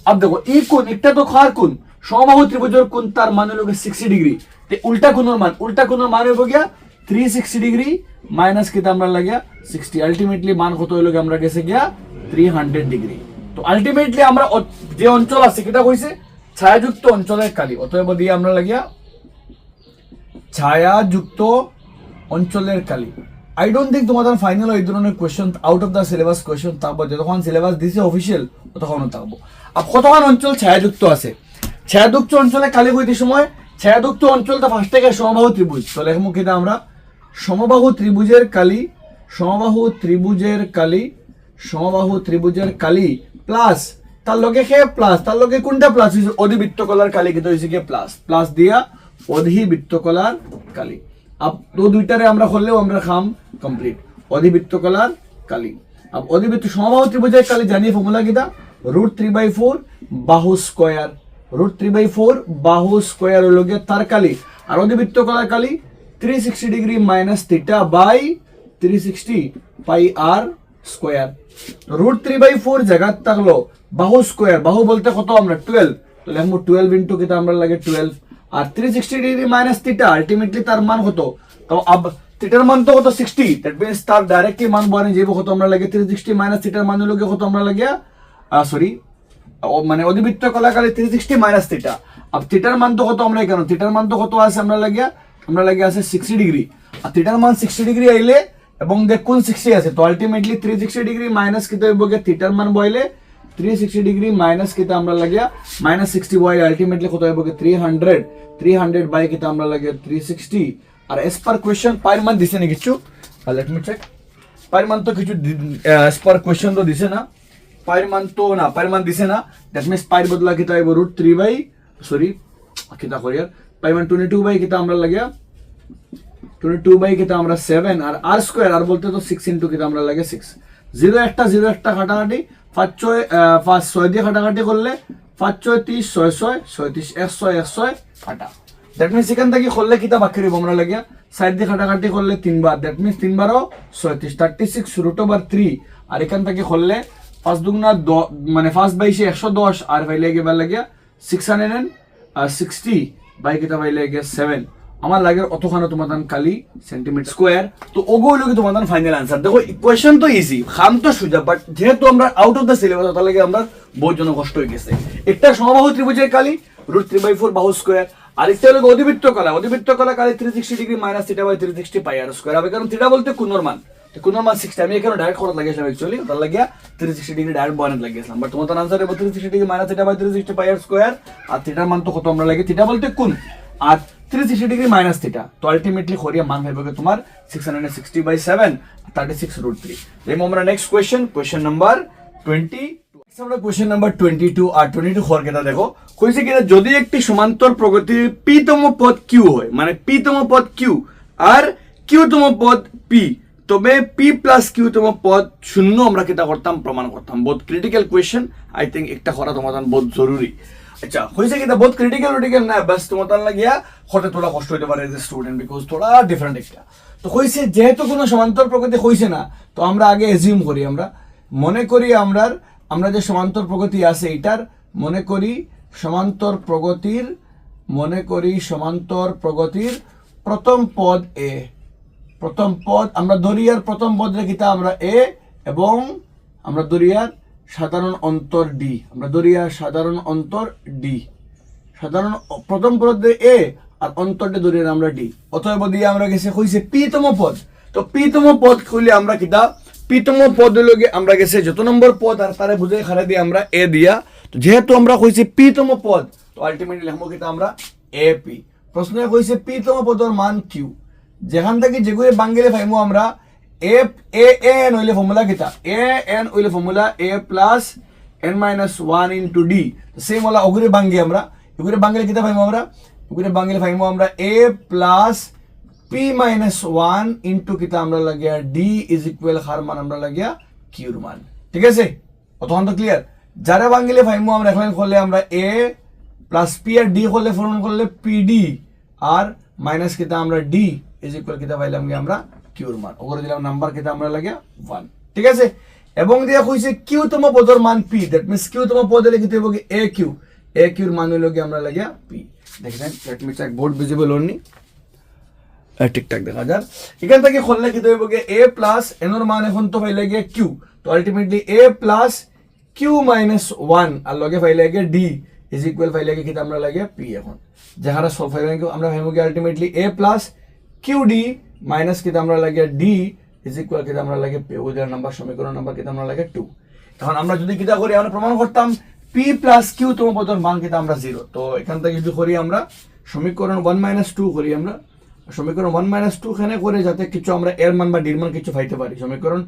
আব দেখো এই কোণ একটা তো খার কোণ, সমবাহু ত্রিভুজের কোণ তার মান হলো 60 ডিগ্রি, তে উল্টা কোণের মান হইব গিয়া 360 ডিগ্রি মাইনাস কিতা আমরা লাগিয়া 60, আলটিমেটলি মান কত হইল গিয়া আমরা গেছে গিয়া 300 ডিগ্রি। তো আলটিমেটলি আমরা যে অঞ্চল আছে কিটা কইছে ছায়াযুক্ত অঞ্চলের কালি, অতএব দিয়ে আমরা লাগিয়া ছায়াযুক্ত অঞ্চলের কালি। আই ডোন্ট থিঙ্ক তোমাদের ফাইনাল এই ধরনের question out of the syllabus question থাকবো, যতক্ষণ সিলেবাস দিছে অফিসিয়াল ততক্ষণও থাকবো। আর কতক্ষণ অঞ্চল ছায়াযুক্ত আছে, ছায়াযুক্ত অঞ্চলে কালি হইতে সময় ছায়াযুক্ত অঞ্চলটা ফার্স্ট থেকে সমবাহু ত্রিভুজ, তো লেখমু কিটা আমরা সমবাহু ত্রিভুজের কালি প্লাস তার লগে কোনটা প্লাস হইছে অধিবৃত্তকলার কালি, কিটা হইছে কি প্লাস দিয়া অধিবৃত্তকলার কালি। अब तो দুইটারে আমরা করলেও আমরা খাম কমপ্লিট অধিবৃত্তকলার কালি। अब অধিবৃত্ত সমবাহু ত্রিভুজের কালি জানি ফর্মুলা কিটা, √3/4 বাহু স্কয়ার হলো গিয়ে তার কালি, আর অধিবৃত্তকলার কালি 360 degree minus theta by 360 pi r square. √3/4 জায়গা থাকলো বাহু স্কয়ার, বাহু বলতে কত আমরা 12, তো লিখবো 12 ইনটু কিটা আমরা লাগে 12, আর 360 ডিগ্রি মাইনাস থিটা আলটিমেটলি তার মান কত, তো আব থিটার মান তো কত 60, দ্যাট মিন্স তার ডাইরেক্টলি মান বনে যাইব কত আমরা লাগে 360 মাইনাস থিটার মান হলো কত আমরা লাগে সরি মানে অধিবৃত্তকলার কালি 360 মাইনাস থিটা, আর থিটার মান তো কত আমরা এখানে থিটার মান তো কত আছে আমরা লাগে আছে 60 ডিগ্রি, আর থিটার মান 60 ডিগ্রি আইলে এবং দেখ কোন 60 আছে, তো আলটিমেটলি 360 ডিগ্রি মাইনাস কিতে হইব গে থিটার মান বইলে 360 ডিগ্রি মাইনাস কিতে আমরা লাগিয়া মাইনাস 60 বয় আলটিমেটলি কত হইব গে 300 বাই কিতে আমরা লাগে 360। আর এস পার কোয়েশ্চন পার মান দিছে না কিছু, লেট মি চেক, পার মান তো কিছু এস পার কোয়েশ্চন তো দিছে না, পার মান দিছে না, দ্যাট মিন্স পার বদলা কিতে হইব √3 বাই সরি কিতা করিয়ার পার মান 22 বাই কিতে আমরা লাগিয়া 22 বাই কিতা আমরা 7 আর r স্কয়ার আর বলতে তো 6 ইনটু কিতা আমরা লাগে 6 0 একটা কাটাকাটি 5 6 দিয়ে কাটাকাটি করলে 5 6 30 6 6 36 100 কাটা দ্যাট মিন্স এখান থেকে করলে কিতা বাকি রইব আমরা লাগিয়া সাইড দিয়ে কাটাকাটি করলে 3 বার দ্যাট মিন্স 3 বারও 36 36 রুট ওভার 3 আর এখান থেকে করলে 5 দুগুণা 10 মানে 5 বাই 110 আর ভাইলে গিয়ে লাগিয়া 660 বাই কিতা ভাইলে গিয়া 7 আমার লাগে অতখানো তোমার খালি সেন্টিমিটার স্কোয়ার তো ওগুলো কি তোমার ফাইনাল আনসার দেখো কোয়েশ্চন তো ইজি খাম তো সোজা বাট যেহেতু আমরা আউট অফ দ্য সিলেবাস তার লাগে আমরা বহুত জন কষ্ট হয়ে গেছে একটা সমবাহু ত্রিভুজের কালি √3/4 বাহু স্কোয়ার আর একটা হলো অধিবৃত্ত কলা কালি 360 degree minus theta by 360 pi r square হবে কারণ থিটা বলতে কোণের মান 60 আমি এখানে ডাইরেক্ট করা লাগিয়েছিলাম অ্যাকচুয়ালি তার লাগিয়া 360 ডিগ্রি ডাইরেক্ট বয়ানে লাগিয়েছিলাম বাট তোমার আনসার হবে 360 degree minus theta by 360 pi r square আর থিটার মান তো কত আমরা লাগে থিটা বলতে কোণ আর 360 ডিগ্রি মাইনাস থিটা তো আলটিমেটলি করিয়া মান হবে তোমার 660 বাই 7 36 √3 এই আমরা নেক্সট কোয়েশ্চন নাম্বার 22 আমরা কোয়েশ্চন নাম্বার 22 আর 22 খর কেটা দেখো কইছে কি যদি একটি সমান্তর প্রগতির p তম পদ q হয় মানে p তম পদ q আর q তম পদ p তবে p প্লাস q তম পদ শূন্য আমরা কিটা করতাম প্রমাণ করতাম বহুত ক্রিটিক্যাল কোয়েশ্চন আই থিংক একটা করা তোমার বহুত জরুরি আচ্ছা হয়েছে কি বহুত ক্রিটিক্যাল না বাস তোমার লাগিয়া হতে তোলা কষ্ট হইতে পারে এজ এ স্টুডেন্ট বিকজ থোড়া ডিফারেন্ট একটা তো হয়েছে যেহেতু কোনো সমান্তর প্রগতি হয়েছে না তো আমরা আগে এজিউম করি আমরা মনে করি আমরা যে সমান্তর প্রগতি আছে এটার মনে করি সমান্তর প্রগতির প্রথম পদ এ প্রথম পদ আমরা দরিয়ার প্রথম পদ রেখিতা আমরা এ এবং আমরা দরিয়ার সাধারণ অন্তর ডি আমরা দরিয়ার সাধারণ অন্তর ডি সাধারণ প্রথম পদ এ আর অন্তরটা দরিয়ার আমরা ডি অতএব দিয়ে আমরা গেছে কইছে পি তম পদ তো পি তম পদ কইলে আমরা কিটা পি তম পদ লগে আমরা গেছে যত নম্বর পদ আর তারে বুঝাই খারে দিয়ে আমরা এ দিয়া তো যেহেতু আমরা কইছে পি তম পদ তো আলটিমেটলি লিখবো কিটা আমরা এ পি প্রশ্নে কইছে পি তম পদর মান কিউ যেখান থেকে যেগুলো বাঙ্গিলে পাইমু আমরা এ এন হইলে ফর্মুলা কিটা এ এন হইলে formula a plus n minus 1 into d same হলা ওগুলো বাঙ্গি আমরা ওগুলো বাঙ্গিলে কিটা পাইমু আমরা ওগুলো বাঙ্গিলে পাইমু আমরা এ প্লাস পি মাইনাস 1 ইন্টু কিটা আমরা লাগিয়া ডি ইজ ইকুয়াল হার মান আমরা লাগিয়া কিউর মান ঠিক আছে অতক্ষণ তো ক্লিয়ার যারা বাঙ্গিলে পাইমু আমরা এখন করলে আমরা এ প্লাস পি আর ডি করলে ফর্মুলা করলে পি ডি আর মাইনাস কিটা আমরা ডি ইজ ইকুয়াল কিটা পাইলাম কি আমরা কিউর মান ওগুলো দিলাম নাম্বার কিটা আমরা লাগিয়া 1 ঠিক আছে এবং দিয়া কইছে কিউ তম পদর মান পি দ্যাট মিন্স কিউ তম পদে লিখিতে হবে এ কিউর মান হলো কি আমরা লাগিয়া পি দেখেন দ্যাট মিন্স এক বোর্ড ভিজিবল হলনি ঠিকঠাক দেখা যাক এখান থেকে খুললে কি দেব কি a প্লাস n এর মান এখন তো পাইলে গিয়ে q তো ultimately a plus q minus 1 আর লগে পাইলে গিয়ে d ইজ ইকুয়াল পাইলে গিয়ে কি আমরা লাগে p এখন যাহারা সলভ পাইলে আমরা পাইবো কি ultimately a plus qd minus কি আমরা লাগে d ইজ ইকুয়াল কি আমরা লাগে p ওদের নাম্বার সমীকরণ নাম্বার কি আমরা লাগে 2 এখন আমরা যদি কিটা করি আমরা প্রমাণ করতাম p প্লাস q তম পদের মান কি আমরা 0 তো এখান থেকে যদি করি আমরা সমীকরণ 1 2 করি আমরা সমীকরণ 1 2 খানে করে যাতে কিছু আমরা এর মান বা ডির মান কিছু পাইতে পারি সমীকরণ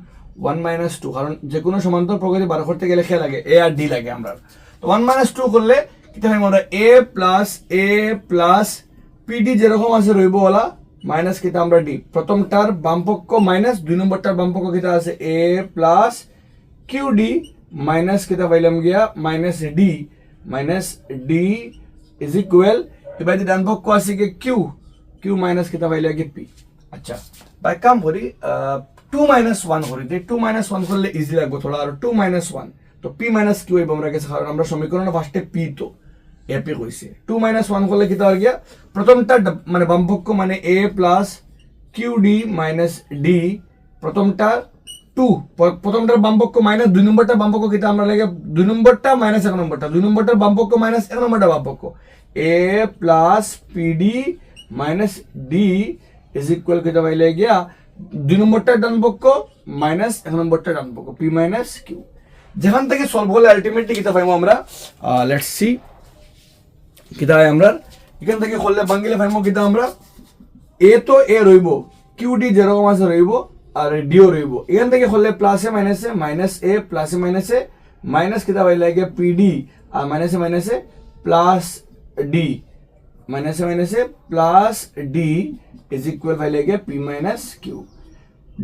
1 2 কারণ যে কোনো সমান্তর প্রগতি বার করতে গেলে খেলা লাগে এ আর ডি লাগে আমরা তো 1 2 করলে কিটা হয় আমরা a প্লাস pd যেরকম আছে রইব ওলা মাইনাস কিটা আমরা ডি প্রথমটার বামপক্ষ মাইনাস দুই নম্বরটার বামপক্ষ কিটা আছে a প্লাস qd মাইনাস কিটা পাইলাম গিয়া মাইনাস d ইজ ইকুয়াল এবারে ডান পক্ষ আছে কি q মাইনাস কিটা পাইলে কি p আচ্ছা বাই কাম করি 2 1 করি 2 1 করলে ইজি লাগবে থোড়া আর 2 1 তো p মাইনাস q হইব আমরা কাছে কারণ আমরা সমীকরণে ফার্স্টে p তো এপি কইছে 2 1 করলে কিটা হল গিয়া প্রথমটা মানে বামপক্ষ মানে a plus qd minus d প্রথমটা 2 প্রথমটার বামপক্ষ মাইনাস দুই নম্বরটা বামপক্ষ কিটা আমরা লাগে দুই নম্বরটা মাইনাস এক নম্বরটা দুই নম্বরটার বামপক্ষ মাইনাস এক নম্বরটা বামপক্ষ a plus pd minus D is equal কিটা পাইলে গিয়া দুই নম্বরটা ডান পক্ষ মাইনাস এক নম্বরটা ডান পক্ষ পি মাইনাস কিউ যেখান থেকে সলভ হলে আলটিমেটলি কিটা পাইবো আমরা লেটস সি কিটা হয় আমরা এখান থেকে করলে বাঙ্গিলে পাইবো কিটা আমরা এ তো এ রইব কিউ ডি যেরকম আছে রইব আর ডিও রইব এখান থেকে করলে প্লাসে মাইনাস এ প্লাসে মাইনাস কিটা পাইলে গিয়া পি ডি আর মাইনাসে প্লাস ডি মাইনাসে প্লাস ডি ইজ ইকুয়াল ফাইলে গিয়ে P minus Q.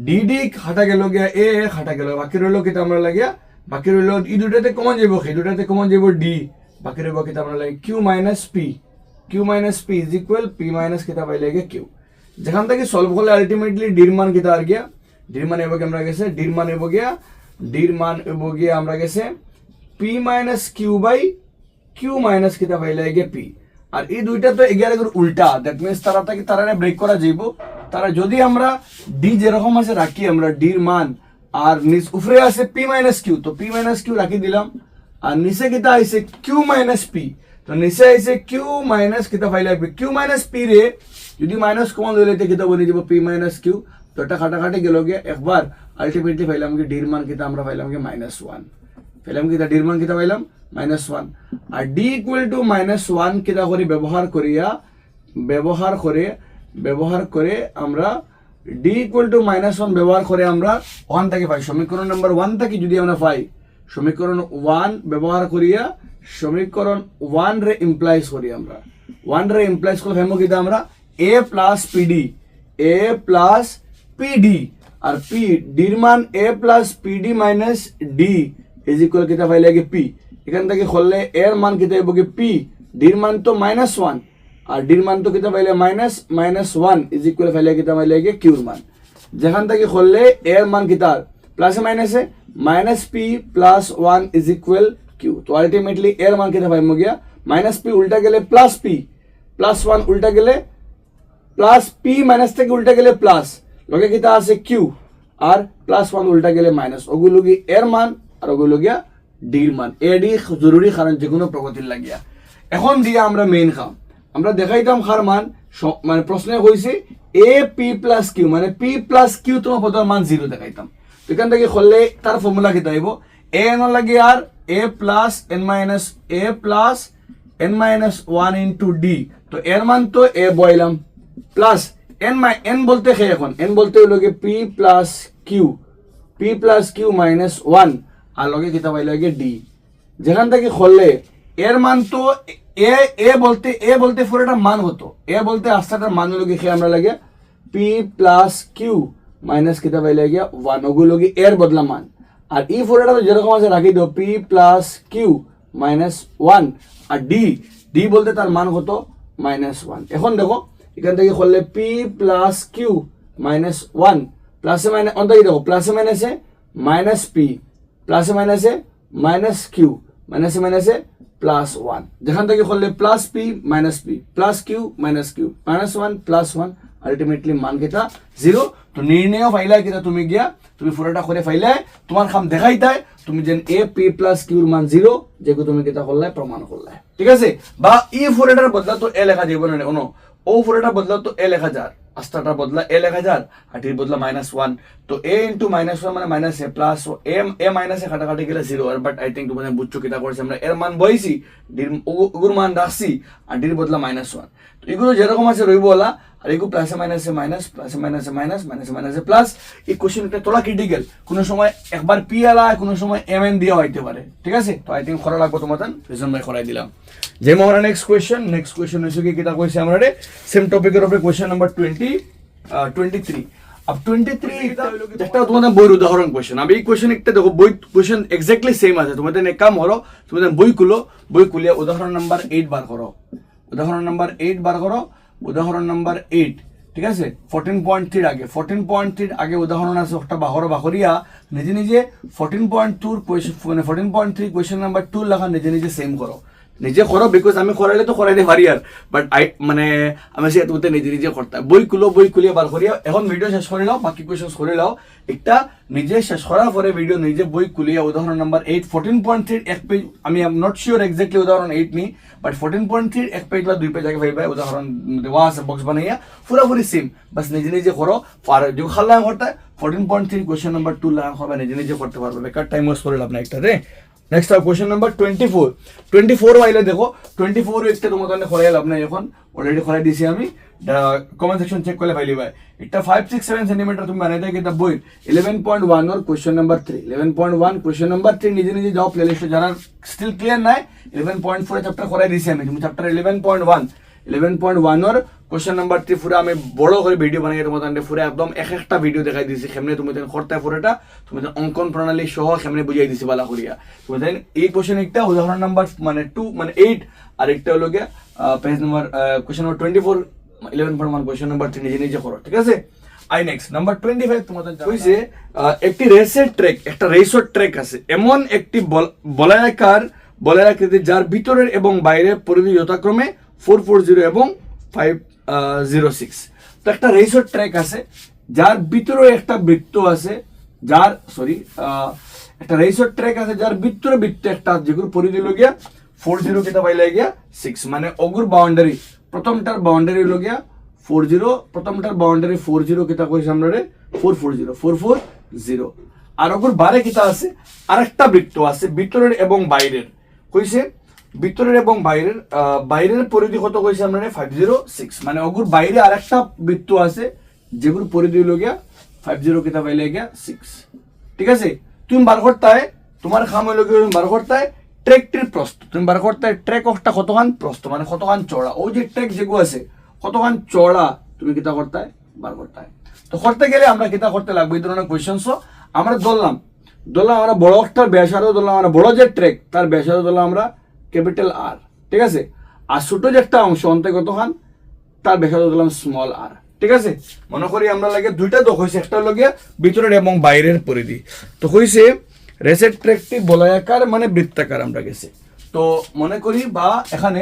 D D হাঁটা গেল গিয়া এ হাঁটা গেল, বাকি রইল কিতা আমরা লাগিয়া, বাকি রইল ই দুটাতে কমন যাব, সেই দুটাতে কমন যাব ডি, বাকি রইব কিতা আমরা লাগে Q minus P is equal P minus কিতা পাইলে গিয়ে কিউ। যেখান থেকে সলভ করলে আলটিমেটলি ডির মান কিতা আর গিয়া, ডির মান এব আমরা গেছে, ডির মান এব গিয়া আমরা গেছে P minus Q by Q minus কিতা পাইলে গিয়ে পি। আর এই দুইটা তো এগিয়ে উল্টা, দ্যাট মিনস তারা ব্রেক করা যাইব। তারা যদি আমরা ডি যেরকম আছে রাখি, আমরা ডির মান আর নিচ উপরে আছে পি মাইনাস কিউ, তো পি মাইনাস কিউ রাখি দিলাম, আর নিচে কিতা আইছে কিউ মাইনাস পি, তো নিচে আইছে কিউ মাইনাস কিতা ফাইলে কিউ মাইনাস পি রে যদি মাইনাস কমন হইলে কিতা বনে যাব পি মাইনাস কিউ, তো এটা কাটাকাটি গেল গিয়ে একবার, আলটিমেটলি পাইলাম কি ডির মান কিতা আমরা পাইলাম কি -1, পাইলাম কিতা ডির মান কিতা পাইলাম -1। আর ডি ইকুয়াল টু -1 কিতা করে ব্যবহার করে আমরা ডি ইকুয়াল টু -1 ব্যবহার করে আমরা ওখান থেকে পাই সমীকরণ নাম্বার 1 থেকে যদি আমরা পাই সমীকরণ 1 ব্যবহার করিয়া সমীকরণ 1 রে ইমপ্লাইজ করি, আমরা 1 রে ইমপ্লাইজ করলে ফেমো কিতা আমরা a প্লাস পিডি আর পি ডির মান a plus PD minus D is equal কিতা পাইলে কি পি। এখান থেকে করলে এর মান কিতা হইব কি পি, ডির মান তো -1 আর ডির মান তো কিতা পাইলে -1 ইজ ইকুয়াল পাইলে কিতা পাইলে কি কিউর মান। যেখান থেকে করলে এর মান কিতা প্লাসে মাইনাসে -p plus 1 is equal Q. তো আলটিমেটলি এর মান কিতা পাইমু গিয়া -p উল্টা গেলে প্লাস p, প্লাস 1 উল্টা গেলে প্লাস p, মাইনাস থেকে উল্টা গেলে প্লাস, লগে কিতা আছে কিউ, আর প্লাস 1 উল্টা গেলে মাইনাস, ওগুলো কি এর মান আর ওগুলো গিয়া ডির মান। এডি জরুরি কারণ যে কোনো প্রগতির লাগিয়া। এখন দিয়া আমরা মেইন কাম আমরা দেখাইতাম কার মান, মানে প্রশ্নে কইছে এ পি প্লাস কিউ, মানে পি প্লাস কিউ তোমার পদের মান 0 দেখাইতাম। তো এখান থেকে করলে তার ফর্মুলা কিতা হইব এ এন লাগে আর a plus n minus 1 into d, তো এর মান তো এ বইলাম প্লাস এন বলতে খে, এখন এন বলতে হইল গিয়ে পি প্লাস কিউ মাইনাস 1 আর লগে কিতা পাইলে গিয়ে ডি। যেখান থেকে করলে এর মান তো এ বলতে পুরোটা মান হতো, এ বলতে আস্তাটার মান হলো গিয়ে আমরা লাগে পি প্লাস কিউ মাইনাস কিতা পাইলে গিয়া 1, ওগুলো কি এর বদলা মান। আর ই পুরোটা তো যেরকম আছে রাখি দাও পি প্লাস কিউ মাইনাস 1 আর ডি বলতে তার মান হতো -1। এখন দেখো এখান থেকে করলে পি প্লাস কিউ মাইনাস 1 প্লাসে মাইনাস অন্তত দেখো প্লাসে মাইনাসে মাইনাস পি, প্লাসে মাইনাসে মাইনাস কিউ, মাইনাসে প্লাস 1, যেখান থেকে করলে plus P plus Q -1 plus 1 ultimately মান কিতা 0। তো নির্ণয় ফাইলাই কিতা তুমি গিয়া তুমি পুরোটা করে ফাইলাই তোমার কাম দেখাইতাই তুমি যেন এ পি প্লাস কিউর মান 0 যেগুলো তুমি কিতা করলাই প্রমাণ করলাই, ঠিক আছে। বা ই পুরোটার বদলা তো এ লেখা যাইব না, কোনো ও পুরোটা বদলা তো এ লেখা যার, আস্তাটা বদলা এ লেখা যার আর টির বদলা -1, তো এ ইন্টু -1 মানে মাইনাস এ প্লাস এ মাইনাসে কাটাকাটি গেলে 0। আর বাট আই থিঙ্ক তোমাদের বুঝছো কিতা করছে, আমরা এর মান বইছি ওগুর মান রাখছি আর ডির বদলা -1, তো এগুলো যেরকম আছে রইব ওলা, আর এগুলো প্লাসে মাইনাসে মাইনাস প্লাসে মাইনাসে মাইনাস মাইনাসে মাইনাসে প্লাস। এই কোশ্চেনটা তোলা ক্রিটিক্যাল, কোনো সময় একবার পি আলা কোনো সময় এম এন দিয়ে হইতে পারে, ঠিক আছে। তো আই থিঙ্ক করা লাগবো তোমাদের রিজন ভাই করাই দিলাম। যে আমরা নেক্সট কোয়েশ্চেন হইছে কি কিতা কইছে আমরা সেম টপিকের উপরে কোয়েশ্চেন নাম্বার 23 अब 23 একটা তোমাদের বইয়ের উদাহরণ কোয়েশ্চেন। আমি এই কোয়েশ্চেন একটা দেখো বই কোয়েশ্চেন এক্স্যাক্টলি সেম আছে, তোমাদের এক কাম করো তোমাদের বই খুলিয়া উদাহরণ নাম্বার 8 বার করো, উদাহরণ নাম্বার 8, ঠিক আছে। 14.3 আগে 14.3 আগে উদাহরণ আছে একটা বাহরিয়া নিজে 14.2 মানে 14.3 কোয়েশ্চেন নাম্বার 2 লেখা নিজে সেম করো, নিজে করো, বিকজ আমি করাইলে তো করাইতে পারি আর বাট মানে আমি সে তোমাদের নিজে করতে বই খুলিয়ে বার করিয়া এখন ভিডিও শেষ করে নাও, বাকি কোয়েশ্চন করে নাও, একটা নিজে শেষ করার পরে ভিডিও নিজে বই খুলিয়া উদাহরণ নাম্বার 8 14.3 এক পেজ, আমি I am not sure exactly উদাহরণ 8 নি বাট 14.3 এক পেজ বা 2 পেজ আগে ভাই উদাহরণ দেওয়া আছে বক্স বানাইয়া পুরোপুরি সেম, বাস নিজে করো। আর যে খাল্লা করতে 14.3 কোয়েশ্চন নাম্বার 2 লাগা হবে নিজে করতে পারবে, বেকার টাইম ওয়েস্ট করে লাভ না একটা রে। নেক্সট কোয়েশ্চন নাম্বার 24 আইলে দেখো 24 একটা তোমার কারণে করাই লাভ নাই, এখন অলরেডি করাই দিয়েছি আমি, কমেন্ট সেকশন চেক করলে পাইলি ভাই। এটা 5-6-7 সেন্টিমিটার তুমি বানাই দেয় কিতা বই 11.1 ওর কোয়েশ্চন নাম্বার 3 11.1 কোয়েশ্চন নাম্বার 3 নিজে যাও প্লেলিস্টে, যারা স্টিল ক্লিয়ার নাই 11.4 চ্যাপ্টার করাই দিয়েছি আমি, তুমি চ্যাপ্টার 11.1 11.1 এর কোশ্চেন নাম্বার 3 পুরো আমি বড় করে ভিডিও বানাই তোমাদের আন্ডে পুরো একদম এক একটা ভিডিও দেখাই দিয়েছি কেমনে তুমি করতে পুরোটা তুমি অঙ্কন প্রণালী সহ কেমনে বুঝাই দিছি বালা করিয়া তুমি এই কোশ্চেন একটা উদাহরণ নাম্বার মানে 2 মানে 8 আর একটা হলো গিয়া page number question number 24 11.1 question number 3 নিজে নিজে করো ঠিক আছে। আই নেক্সট নাম্বার 25 তোমাদের হইছে একটি রেসের ট্র্যাক একটা রেসর ট্র্যাক আছে এমন একটি বলয়ের আকৃতি যার ভিতরের এবং বাইরের পরিধি যথাক্রমে 440 এবং 506। তো একটা রেসর ট্র্যাক আছে যার ভিতরে একটা বৃত্ত আছে যার একটা রেসর ট্র্যাক আছে যার ভিতরে বৃত্ত একটা যেগুলো পরিধি হলো গিয়া 40 কিতা পাইলে গিয়া 6 মানে অগুর বাউন্ডারি প্রথমটার বাউন্ডারি হলো গিয়া 40 প্রথমটার বাউন্ডারি 40 কিতা কইছে আমরা রে 440 আর অগুর বারে কিতা আছে আরেকটা বৃত্ত আছে ভিতরের এবং বাইরের কইছে ভিতরের এবং বাইরের পরিধি কত কইছে আমরা 506 মানে অগুর বাইরে আরেকটা বৃত্ত আছে যেগুলো পরিধি হলো গিয়া 50 কিতা পাইলে গিয়া 6 ঠিক আছে। তুমি বার করতায় তোমার কাম হলো গিয়া বার করতায় ট্র্যাকটির প্রস্থ তুমি বার করতায় ট্র্যাক একটা কতখান প্রস্থ মানে কতখান চওড়া ওই যে ট্র্যাক যেগুলো আছে কতখান চওড়া তুমি কিতা করতায় বার করতায়। তো করতে গেলে আমরা কিতা করতে লাগবে এই ধরনের কোয়েশ্চেন্স আমরা ধরলাম আমরা বড় একটা ব্যাসার্ধ ধরলাম আমরা বড় যে ট্র্যাক তার ব্যাসার্ধ ধরলাম আমরা ক্যাপিটাল আর ঠিক আছে আর ছোট যে একটা অংশ অন্তে কতখান তার ব্যাসার্ধ ধরলাম স্মল আর ঠিক আছে। মনে করি আমরা লাগে দুইটা তো হয়েছে একটা হলো গিয়া ভিতরের এবং বাইরের পরিধি তো হয়েছে রেসের ট্র্যাকটি বলয়াকার মানে বৃত্তাকার আমরা গেছে। তো মনে করি বা এখানে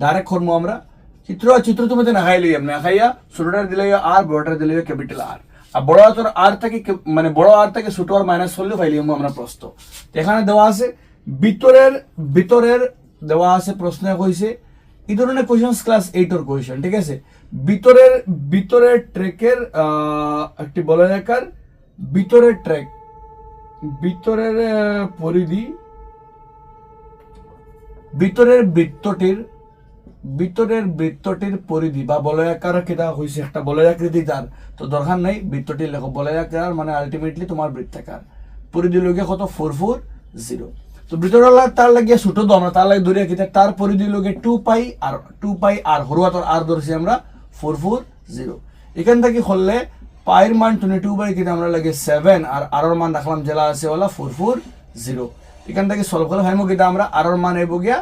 ডাইরেক্ট করবো আমরা চিত্র তুমি না খাই লই না খাইয়া ছোটটার দিলে আর বড়টার দিলে ক্যাপিটাল আর বড় আর থেকে মানে বড় আর থেকে ছোট আর মাইনাস করলে ফাইলি আমরা প্রস্থ এখানে দেওয়া আছে ভিতরের দেওয়া আছে প্রশ্নে কইছে এই ধরনের কোয়েশ্চন ক্লাস 8 এর কোয়েশ্চন ঠিক আছে। ভিতরের ট্র্যাকের একটি বলয়াকার ভিতরের ট্র্যাক ভিতরের পরিধি ভিতরের বৃত্তটির পরিধি বা বলয়াকার কেটা হয়েছে একটা বলয়াকৃতি তার তো দরকার নাই বৃত্তটি লেখো বলয়াকার মানে আলটিমেটলি তোমার বৃত্তাকার পরিধি লোকে কত 440 তো বৃত্তটা তার লাগিয়ে ছোট তো আমরা তার লাগে ধরে রাখি তার পরিধি লোকে 2 পাই আর হরুয়াতর আর ধরছি আমরা 440 এখান থেকে করলে পায়ের মান 22 কিন্তু আমরা লাগে 7 আর আরর মান রাখলাম জেলা আছে ওলা 440 এখান থেকে সলভ করলে ভাইমো কিন্তু আমরা আরর মান আইব গিয়া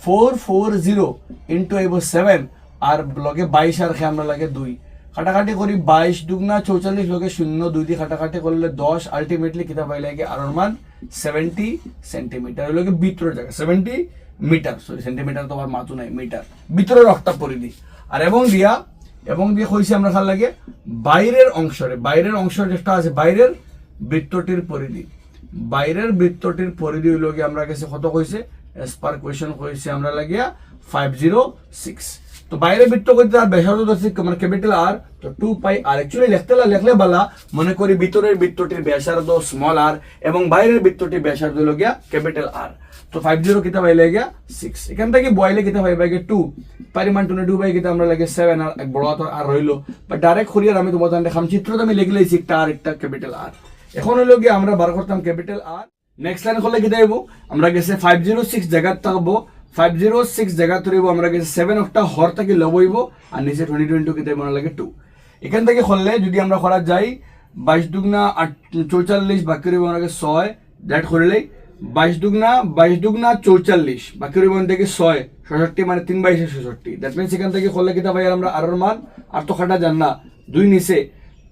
440 ইন্টু আইব 7 আর লগে 22 আর আমরা লাগে 2 কাটাকাটি করি 22 দুগুণা 44 লগে 0 2 দিয়ে কাটাকাটি করলে 10 আলটিমেটলি কিতা পাই লাগে আরর মান 70 সেন্টিমিটার লগে ভিতরের জায়গা 70 মিটার সেন্টিমিটার তো আর মাত্র নাই মিটার ভিতরের একটা পরিধি আর এবং দিয়ে কইছি আমরা খাল লাগে বাইরের অংশ যেটা আছে বাইরের বৃত্তটির পরিধি হইল কি আমরা কাছে কত কইছে এস পার কোয়েশ্চন কইছে আমরা লাগিয়া 506 তো বাইরে বৃত্ত করতে আর ব্যাসার্ধ ধরছি মানে ক্যাপিটাল আর তো 2 পাই আর অ্যাকচুয়ালি লিখলে বালা মনে করি ভিতরের বৃত্তটির ব্যাসার্ধ স্মল আর এবং বাইরের বৃত্তটির ব্যাসার্ধ হলো গিয়া ক্যাপিটাল আর তো 50 কিতা পাইলে গিয়া 6 এখান থেকে বয়লে কিতা পাইবা গিয়া 2 পরিমাণ 22 বাই কিতা আমরা লাগে 7 আর এক বড় আর রইলো বা ডাইরেক্ট করিয়ার আমি তোমাদের দেখাম চিত্রটা আমি লিখে লইছি একটা আর একটা ক্যাপিটাল আর এখন হলো গিয়া আমরা বার করতাম ক্যাপিটাল আর নেক্সট লাইন করলে কিতা হইব আমরা গেছে 506 জায়গা থাকবো 506 জায়গা ধরিব আমরা গেছে 7 একটা হর থেকে লবইব আর নিচে 2022 কিতা মনে লাগে 2 এখান থেকে করলে যদি আমরা করা যাই 22 দুগুণা 44 বাকি রইব আমরা 6 দ্যাট করলে 22 দুগুণা 44 বাকি রইব থেকে 6 66 মানে 3 22 66 দ্যাট মিন্স এখান থেকে করলে কিতা ভাই আমরা আরর মান আর তো খাটা জান না 2 নিচে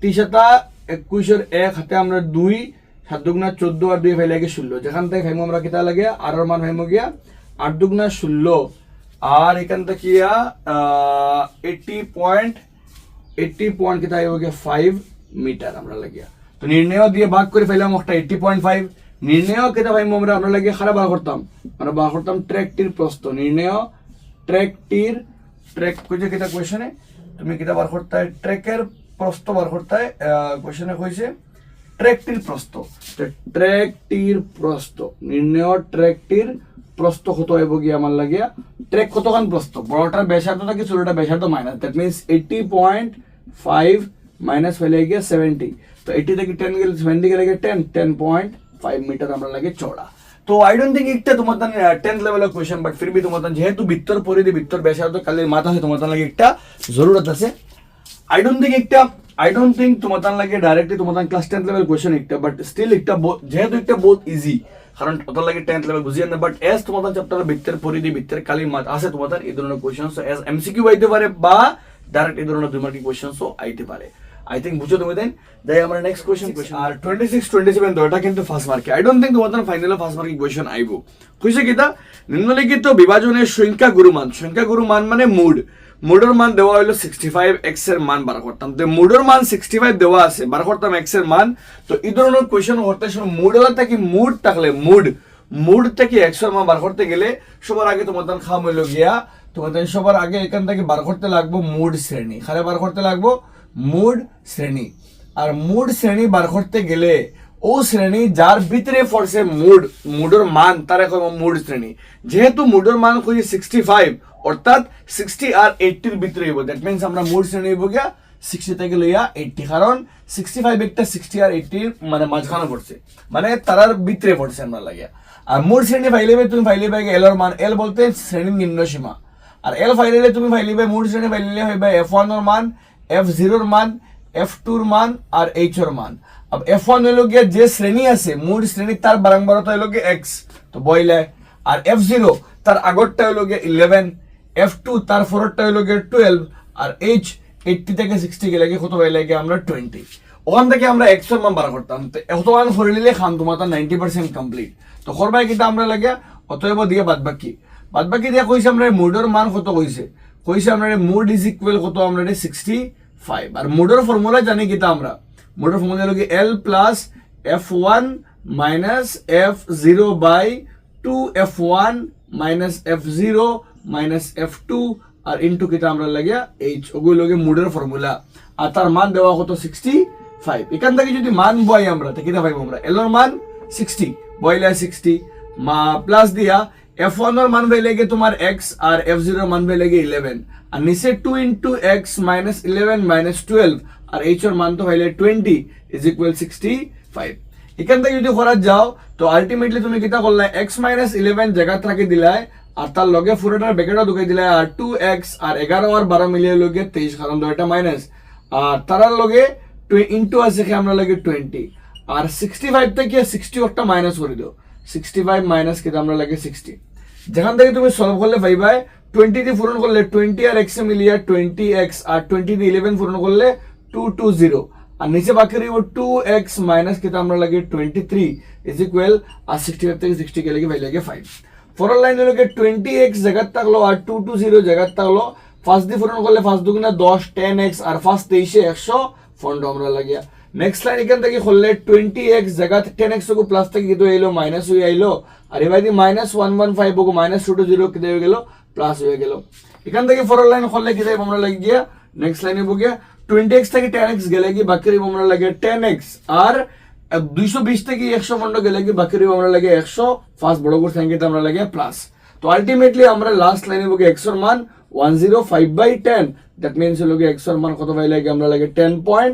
30 এর 1 হাতে আমরা 2 7 দুগুণা 14 আর 2 ফাইলে লাগে 16 যেখান থেকে খাইমু আমরা কিতা লাগে আরর মান হইমু গিয়া 8 দুগুণা 16 আর এখান থেকে 80 কিতা হইব গিয়া 5 মিটার আমরা লাগিয়া তো নির্ণয় দিয়ে ভাগ করে ফেলাম একটা 80.5 নির্ণয় কিতা ভাইমু আমরা লাগিয়া খারাপ বার করতাম ট্র্যাকটির প্রস্থ নির্ণয় ট্র্যাক কইছে কিতা কোশ্চেনে তুমি কিতা বার করতে ট্র্যাকের প্রস্থ বার করতে কোশ্চেনে কইছে ট্র্যাকটির প্রস্থ নির্ণয় ট্র্যাকটির প্রস্থ কত হইব গিয়া আমার লাগিয়া ট্র্যাক কতখান প্রস্থ বড়টার ব্যাসার্ধ থাকে ছোটটার ব্যাসার্ধ মাইনাস দ্যাট মিন্স 80.5 মাইনাস হইলে গিয়া 70 তো 80 থেকে 10 গেলে 70 গেলে 10.5 মিটার আমরা লাগে চওড়া তো আই ডোন্ট থিঙ্ক একটা তোমার 10th লেভেলের কোয়েশ্চন, বাট ফির ভি তোমার যেহেতু বৃত্তর পরিধি বৃত্তর ব্যাসার্ধ কালের মাথা হয় তোমার লাগে একটা জরুরত আছে। আই ডোন্ট থিঙ্ক তোমার লাগে ডাইরেক্টলি তোমার ক্লাস 10th লেভেল কোয়েশ্চন একটা, বাট স্টিল একটা যেহেতু একটা বহুত ইজি, কারণ ওটার লাগে 10th লেভেল বুঝিয়ে না, বাট এস তোমার চ্যাপ্টার বৃত্তের পরিধি বৃত্তের কালির মাথা আছে তোমার এই ধরনের কোয়েশ্চন এস এমসিকিউ আইতে পারে বা ডাইরেক্ট এই ধরনের 2 মার্কিং কোয়েশ্চন আইতে পারে। আই থিঙ্ক বুঝছো তুমি দেন যাই আমরা নেক্সট কোয়েশ্চন আর 26 27 দুটো কিন্তু ফার্স্ট মার্কে। আই ডোন্ট থিঙ্ক তোমার ফাইনালে ফার্স্ট মার্কিং কোয়েশ্চন আইবো। কইছে কিটা নিম্নলিখিত বিভাজনের সংখ্যা গুরু মান মানে মুডের মান দেওয়া হলো 65, এক্স এর মান বার করতাম, তো মুডের মান 65 দেওয়া আছে, বার করতাম এক্স এর মান। তো এই ধরনের কোয়েশ্চন করতে সময় মুড থাকলে মুড থেকে এক্স এর মান বার করতে গেলে সবার আগে তোমার খাম হইলো গিয়া তোমাদের সবার আগে এখান থেকে বার করতে লাগবো মুড শ্রেণী, খালে বার করতে লাগবো মুড শ্রেণী। আর মুড শ্রেণী বার করতে গেলে ও শ্রেণী যার ভিতরে পড়ছে মুডের মান তার এখন মুড শ্রেণী। যেহেতু মুডের মান খুঁজে 65 অর্থাৎ 60 আর 80 এর ভিতরে হইব, দ্যাট মিনস আমরা মুড শ্রেণী হইব গিয়া 60 থেকে লইয়া 80, কারণ 65 একটা 60 আর 80 মানে মাঝখানে পড়ছে, মানে তারার ভিতরে পড়ছে আমরা লাগিয়া। আর মুড শ্রেণী ফাইলেবে তুমি ফাইলেবে এল এর মান, এল বলতে শ্রেণীর নিম্ন সীমা, আর এল ফাইলে তুমি ফাইলেবে মুড শ্রেণী ফাইলে হইবে f1 এর মান, f0 এর মান, f2 এর মান আর h এর মান। अब f1 হইল গিয়া যে শ্রেণী আছে মুড শ্রেণী তার বারংবারতা হইল গিয়া x, তো বইলে। আর f0 তার আগরটা হইল গিয়া 11, f2 তার পরেরটা হইল গিয়া 12, আর h 80 থেকে 60 গেলে কত হইলে গিয়া আমরা 20। ওখান থেকে আমরা x এর মান বার করতাম, তো এত মান করে নিলে খান তোমার 90% কমপ্লিট। তো করবাই কিন্তু আমরা লাগে অতএব দিয়ে বাদবাকি দিয়ে কইছে আমরা মুডের মান কত কইছে আমরা মুড ইজ ইকুয়াল কত আমরা 65। আর মুডের ফর্মুলা জানি কিতা আমরা, মুডের ফর্মুলা হলো কি L plus F1 minus F0 by 2F1 minus F0 minus F2 আর ইনটু কিতা আমরা লাগিয়া H, ওগুলো লাগে মুডের ফর্মুলা। আর তার মান দেওয়া কত 65। এখান থেকে যদি মান বই আমরা তো কিতা পাইব আমরা, L এর মান 60 বইলে 60 মা প্লাস দিয়া f1 এর মান পাইলে গিয়ে তোমার x আর f0 এর মান পাইলে গিয়ে 11, আর নিচে 2 ইনটু x মাইনাস 11 মাইনাস 12 আর h এর মান তো পাইলে 20 ইজ ইকুয়াল 65। এখান থেকে যদি করা যাও তো আলটিমেটলি তুমি কিতা করলে x মাইনাস 11 জায়গা থেকে দিলাই আর তার লগে পুরোটার ব্র্যাকেটও ঢুকাই দিলাই, আর 2x আর 11 আর 12 মিলিয়ে লগে 23, কারণ দুইটা মাইনাস আর তার লগে ইনটু আছে কি আমরা লাগে 20, আর 65 থেকে 60 একটা মাইনাস করে দাও, 65 মাইনাস কিতা আমরা লাগে 60। যেখান থেকে তুমি সলভ করলে পাইবা 20 দিয়ে পূরণ করলে 20 আর x এ মিলিয়ে 20x আর 20 দিয়ে 11 পূরণ করলে 220, আর নিচে বাকি রইব 2x মাইনাস কিতা আমরা লাগে 23 ইজ ইকুয়াল, আর 65 থেকে 60 গেলে কি পাই লাগে 5। পরের লাইন হলো 20x জায়গা থাকলো আর 220 জায়গা থাকলো, ফার্স্ট দিয়ে পূরণ করলে ফার্স্ট দুগুণা 10 10x আর ফার্স্ট 23 100 ফন্ড আমরা লাগিয়া। নেক্সট লাইন এখান থেকে করলে 20x জায়গা 10x को প্লাস থেকে কিন্তু আইলো মাইনাস হয়ে আইলো, আর এবার দি মাইনাস 115 को মাইনাস 220 কি হয়ে গেল প্লাস হয়ে গেল। এখান থেকে পরের লাইন করলে কি দেব আমরা লাগি গিয়া নেক্সট লাইনে হবো গিয়া 20x থেকে 10x গেলে কি বাকি রইব আমরা লাগে 10x, আর 220 থেকে 100 ফন্ড গেলে কি বাকি রইব আমরা লাগে 100, ফার্স্ট বড় করে সংখ্যাতে আমরা লাগে প্লাস। তো আলটিমেটলি আমরা লাস্ট লাইনে হবো x এর মান 105/10, দ্যাট মিন্স হলো x এর মান কত পাই লাগে আমরা লাগে 10.5।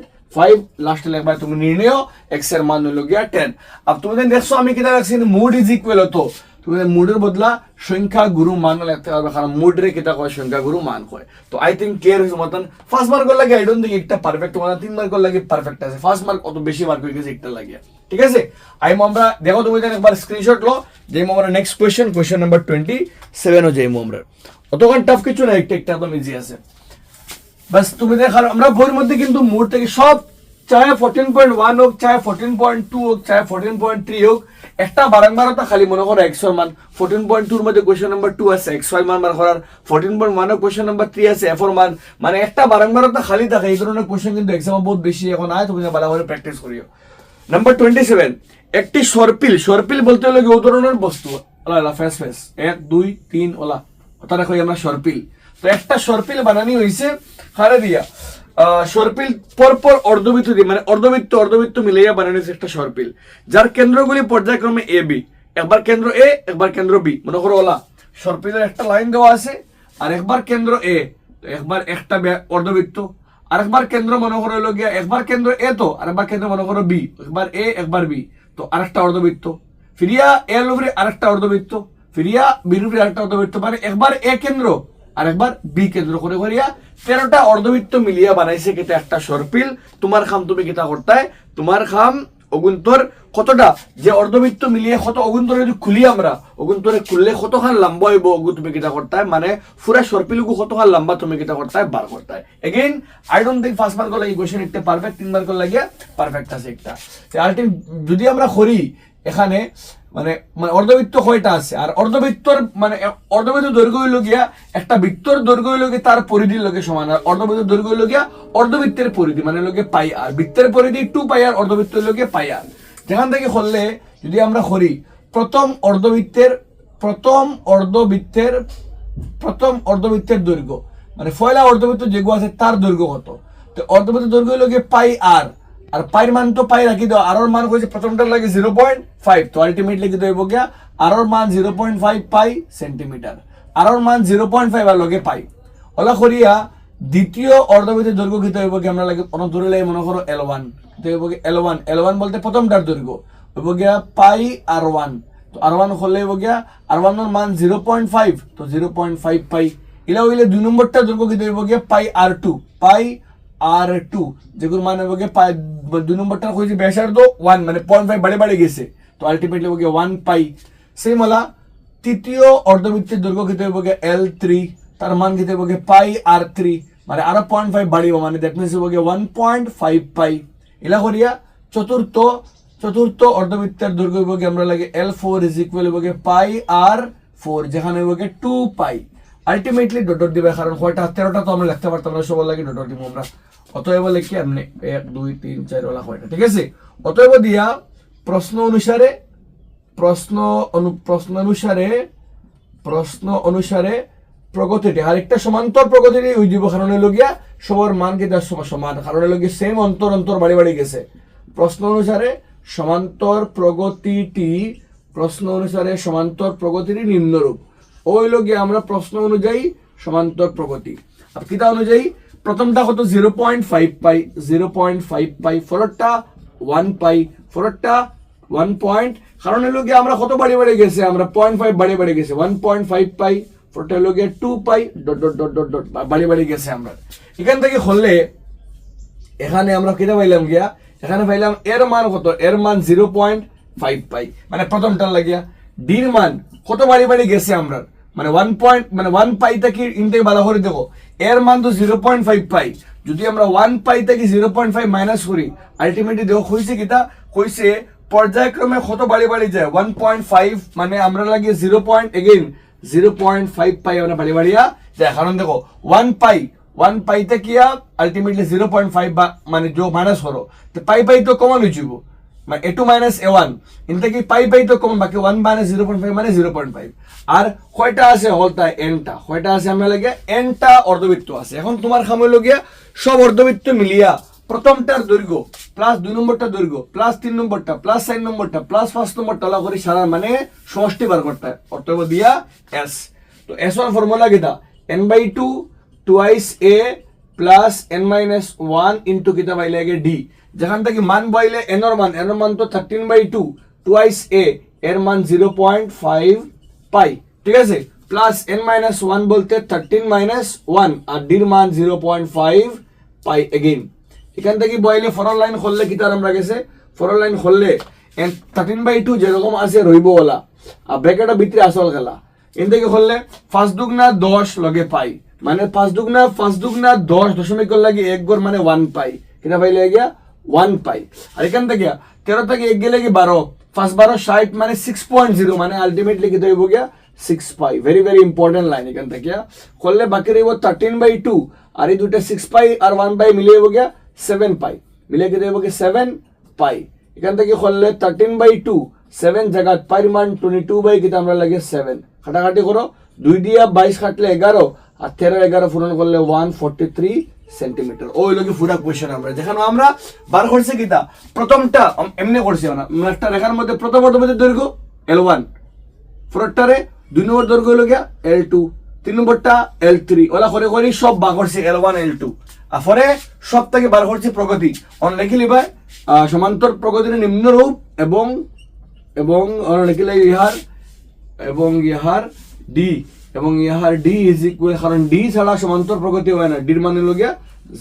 লাস্টে লিখবা তুমি নির্ণয় x এর মান হলো গিয়া 10। अब তুমি দেখছো আমি কিটা রাখছি মুড ইজ ইকুয়াল তো তুমি মুডের বদলা সংখ্যা গুরু মান লিখতে পারবে, কারণ মুডরে কিটা কয় সংখ্যা গুরু মান কয়। তো আই থিংক ক্লিয়ার হইছে মতন ফার্স্ট মার্ক লাগে আই ডোন্ট থিংক একটা পারফেক্ট মানে 3 মার্ক লাগে পারফেক্ট আছে, ফার্স্ট মার্ক অত বেশি মার্ক হয়ে গেছে একটা লাগে, ঠিক আছে। আমরা দেখো তুমি একবার স্ক্রিনশট লো যে আমরা নেক্সট কোশ্চেন নাম্বার 27 ও যাইমু আমরা, অতক্ষণ টাফ কিছু না, একটা একদম ইজি আছে। বাস তুমি দেখো আমরা বইয়ের মধ্যে কিন্তু মুড থেকে সব চাहे 14.1 হোক চাहे 14.2 হোক চাहे 14.3 হোক একটা বারংবারতা খালি মনে করো x এর মান 14.2 এর মধ্যে কোশ্চেন নাম্বার 2 আছে x এর মান বার করার, 14.1 এর কোশ্চেন নাম্বার 3 আছে f এর মান, মানে একটা বারংবারতা খালি থাকে। এই ধরনের কোশ্চেন কিন্তু एग्जाम বহুত বেশি এখন আয়, তুমি ভালো করে প্র্যাকটিস করিও। নাম্বার 27 একটি সরপিল বলতে হলো ওই ধরনের বস্তু আলা ফেস 1 2 3 ওলা ওটা রাখো আমরা সরপিল। তো একটা সরপিল বানানি হইছে খারে দিয়া সরপিল পরপর অর্ধবৃত্ত দিয়ে মানে অর্ধবৃত্ত মিলাইয়া বানানো হয়েছে একটা সরপিল, যার কেন্দ্রগুলি পর্যায়ক্রমে এ বি, একবার কেন্দ্র এ একবার কেন্দ্র বি। মনে করো ওলা সরপিলের একটা লাইন দেওয়া আছে আর একবার কেন্দ্র এ, একবার একটা অর্ধবৃত্ত, আর একবার কেন্দ্র মনে করো হলো গিয়া একবার কেন্দ্র এ তো আর একবার কেন্দ্র মনে করো বি, একবার এ একবার বি, তো আরেকটা অর্ধবৃত্ত। ফিরিয়া এর উপরে আরেকটা অর্ধবৃত্ত, ফিরিয়া বির উপরে আরেকটা অর্ধবৃত্ত, মানে একবার এ কেন্দ্র আর একবার বি কেন্দ্র করে করিয়া 13টা অর্ধবৃত্ত মিলিয়া বানাইছে কিতা একটা সর্পিল। তোমার খাম তুমি কিতা করতায়, তোমার খাম অগুন্তর কতটা যে অর্ধবৃত্ত মিলিয়ে কত অগুন্তর যদি খুলি আমরা অগুন্তরে খুললে কতখান লম্বা হইব অগু তুমি কিতা করতায়, মানে পুরা সর্পিলগু কতখান লম্বা তুমি কিতা করতায় বার করতায়। Again I don't think first mark লাগে কোশ্চেন একটা পারফেক্ট, 3 মার্ক লাগিয়া পারফেক্ট আছে একটা। আলটিম যদি আমরা করি এখানে মানে মানে অর্ধবৃত্ত কয়টা আছে, আর অর্ধবৃত্তর মানে অর্ধবৃত্ত দৈর্ঘ্য হইল গিয়া একটা বৃত্তর দৈর্ঘ্য হইল গিয়া তার পরিধির লগে সমান, আর অর্ধবৃত্তের দৈর্ঘ্য হইল গিয়া অর্ধবৃত্তের পরিধি মানে লগে পাই আর, বৃত্তের পরিধি 2 পাই আর, অর্ধবৃত্ত হইল গিয়া পাই আর। যেখান থেকে করলে যদি আমরা করি প্রথম অর্ধবৃত্তের দৈর্ঘ্য মানে পয়লা অর্ধবৃত্ত যেগুলো আছে তার দৈর্ঘ্য কত, তো অর্ধবৃত্তের দৈর্ঘ্য হইল গিয়ে পাই আর, আর পাইর মান তো পাই রাখি দাও, আর মান কইছে প্রথমটার লাগে 0.5, তো আলটিমেটলি কি হইব গিয়া আর মান 0.5 পাই সেন্টিমিটার, আর মান 0.5 আর লগে পাই। ওলা করিয়া দ্বিতীয় অর্ধবৃত্তের দৈর্ঘ্য কি হইব গিয়া আমরা লাগে অনেক দূরে লাগে মনে করো L1, তো হইব গিয়া L1 বলতে প্রথমটার দৈর্ঘ্য হইব গিয়া পাই R1, তো R1 হলে হইব গিয়া R1 এর মান 0.5, তো 0.5 পাই। ইলা হইলে 2 নম্বরটার দৈর্ঘ্য কি হইব গিয়া পাই R2 যেগুলো মানে হইব গিয়া পাই 2 নম্বরটার কইছি ব্যাসার্ধ 1 মানে 0.5 বাড়ে গেছে, তো আলটিমেটলি হইব গিয়া 1 পাই। সেম হলা তৃতীয় অর্ধবৃত্তের দৈর্ঘ্য কি হইব গিয়া L3, তার মান কি হইব গিয়া পাই R3 মানে আরো 0.5 বাড়িব, মানে দ্যাট মিন্স হইব গিয়া 1.5 পাই। ইলা করিয়া চতুর্থ অর্ধবৃত্তের দৈর্ঘ্য হইব গিয়া আমরা লাগে L4 ইজ ইকুয়াল হইব গিয়া পাই R4, যেখানে হইব গিয়া 2 পাই। আলটিমেটলি ডট দিবে, কারণ কয়টা 13টা তো আমরা লিখতে পারতাম না, সবার লাগে ডট দিব আমরা। অতএব লিখি আপনি 1 2 3 4 ওলা কয়টা, ঠিক আছে। অতএব দিয়া প্রশ্ন অনুসারে প্রগতিটি আরেকটা সমান্তর প্রগতিটি হয়ে যাব, কারণ হইল গিয়া সবার মান কি তার সমান, কারণ হইল গিয়া সেম অন্তর বাড়ি গেছে। প্রশ্ন অনুসারে সমান্তর প্রগতিটি নিম্নরূপ। ওইল গিয়ে আমরা প্রশ্ন অনুযায়ী সমান্তর প্রগতি আর কিতা অনুযায়ী প্রথমটা কত 0.5 পাই, ফরটা 1 পাই, ফরটা 1 পয়েন্ট, কারণ হলো গিয়ে আমরা কত বাড়ি গেছে আমরা 0.5 বাড়ি গেছে 1.5 পাই, ফরটা হলো গিয়ে 2 পাই ডট বাড়ি গেছে আমরা। এখান থেকে হলে এখানে আমরা কিতা পাইলাম গিয়া, এখানে পাইলাম এর মান কত, এর মান 0.5 পাই, মানে প্রথমটার লাগিয়া ডির মান কত বাড়ি গেছে আমরা মানে 1 পাই থেকে ইনটেক ভালো করে দেখো, এর মান তো 0.5 পাই, যদি আমরা 1 পাই থেকে 0.5 মাইনাস করি আলটিমেটলি দেখো কইছে কিতা কইছে পর্যায়ক্রমে কত বাড়ি যায় 1.5, মানে আমরা লাগে 0.5 পাই আমরা বাড়িয়া যায়, কারণ দেখো 1 পাই থেকে আলটিমেটলি 0.5 বা মানে যোগ মাইনাস করো, তো পাই তো কমন হয়ে যাব মানে a2 মাইনাস a1, ইনতে কি পাই তো কমন, বাকি 1 মাইনাস 0.5 মানে 0.5। আর কয়টা আছে হলতা এনটা, কয়টা আছে আমরা লাগে এনটা অর্ধবৃত্ত আছে। এখন তোমার খাম হইল গিয়া সব অর্ধবৃত্ত মিলিয়া প্রথমটার দৈর্ঘ্য প্লাস 2 নম্বরটার দৈর্ঘ্য প্লাস 3 নম্বরটা প্লাস 4 নম্বরটা প্লাস 5 নম্বরটা লা করে সারা মানে সমষ্টি বার করতে হয়, অর্থাৎ দিয়া s। তো s1 ফর্মুলা কিটা n/2 twice a plus n-1 into কিটা পাইলে আগে d, যেখান থেকে মান বইলে n এর মান তো 13/2 টুয়াইস a এর মান 0.5 পাই, ঠিক আছে, প্লাস n-1 বলতে 13-1 আর d এর মান 0.5 পাই। এগেইন এখান থেকে বইলে ফরওয়ার্ড লাইন খুললে কি তার আমরা গেছে ফরওয়ার্ড লাইন খুললে 13/2 যেরকম আছে রইব ওলা আর ব্র্যাকেটের ভিতরে আসল গেলা, এন থেকে খুললে 5 দুগুণা 10 লগে পাই, মানে 5 দুগুণা 10 দশমিক লাগে 1 গড় মানে 1 পাই, কিনা পাইলে গিয়া 1 পাই। আর এখান থেকে 13 থেকে 1 গেলে কি 12, 5 12 60 মানে 6.0, মানে আলটিমেটলি কি হইব গিয়া 6 পাই। Very important line. এখান থেকে করলে বাকি রইব 13/2 আর এই দুইটা 6 পাই আর 1 পাই মিলে হইব গিয়া 7 পাই, মিলে কি হইব গিয়া 7 পাই। এখান থেকে করলে 13/2 7 জায়গা পাইর মান 22 বাই কিটা আমরা লাগে 7, কাটাকাটি করো 2 দিয়া 22 কাটলে 11 আর 13 পূরণ করলে 143 সেন্টিমিটার। ওই লোকে পুরা কোশ্চেন আমরা যেখানে আমরা বার করছি কিটা প্রথমটা এমনি করছি না, একটা রেখার মধ্যে প্রথম অর্ধবৃত্তের দৈর্ঘ্য L1, ফরটারে 2 নম্বর দৈর্ঘ্য হলো গিয়া L2, 3 নম্বরটা L3, ওলা করে করে সব বার করছি L1 L2, আর পরে সব থেকে বার করছি প্রগতি অন লিখে লিবাই সমান্তর প্রগতির নিম্নরূপ এবং এবং লিখিলে ইহার এবং ইহার ডি এবং ইহার ডি ইজ ইকুয়াল, কারণ ডি ছাড়া সমান্তর প্রগতি হয় না, ডির মানে লগিয়া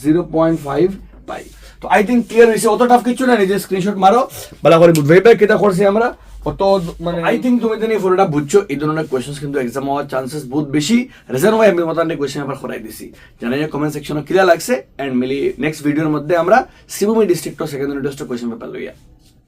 0.5 পাই। তো আই থিঙ্ক ক্লিয়ার হয়েছে, অত টাফ কিছু না, নিজে স্ক্রিনশট মারো ভালো করে বুঝবে এবার কেটা করছি আমরা অত মানে আই থিঙ্ক তুমি তো পুরোটা বুঝছো। এই ধরনের কোয়েশ্চেন্স কিন্তু এক্সাম হওয়ার চান্সেস বহুত বেশি, রিজন হয় আমি মতান্তে কোয়েশ্চেন আবার করাই দিছি, জানাই কমেন্ট সেকশনে ক্লিয়ার লাগছে এন্ড মিলি নেক্সট ভিডিওর মধ্যে আমরা Shivbhumi district secondary test question paper লইয়া।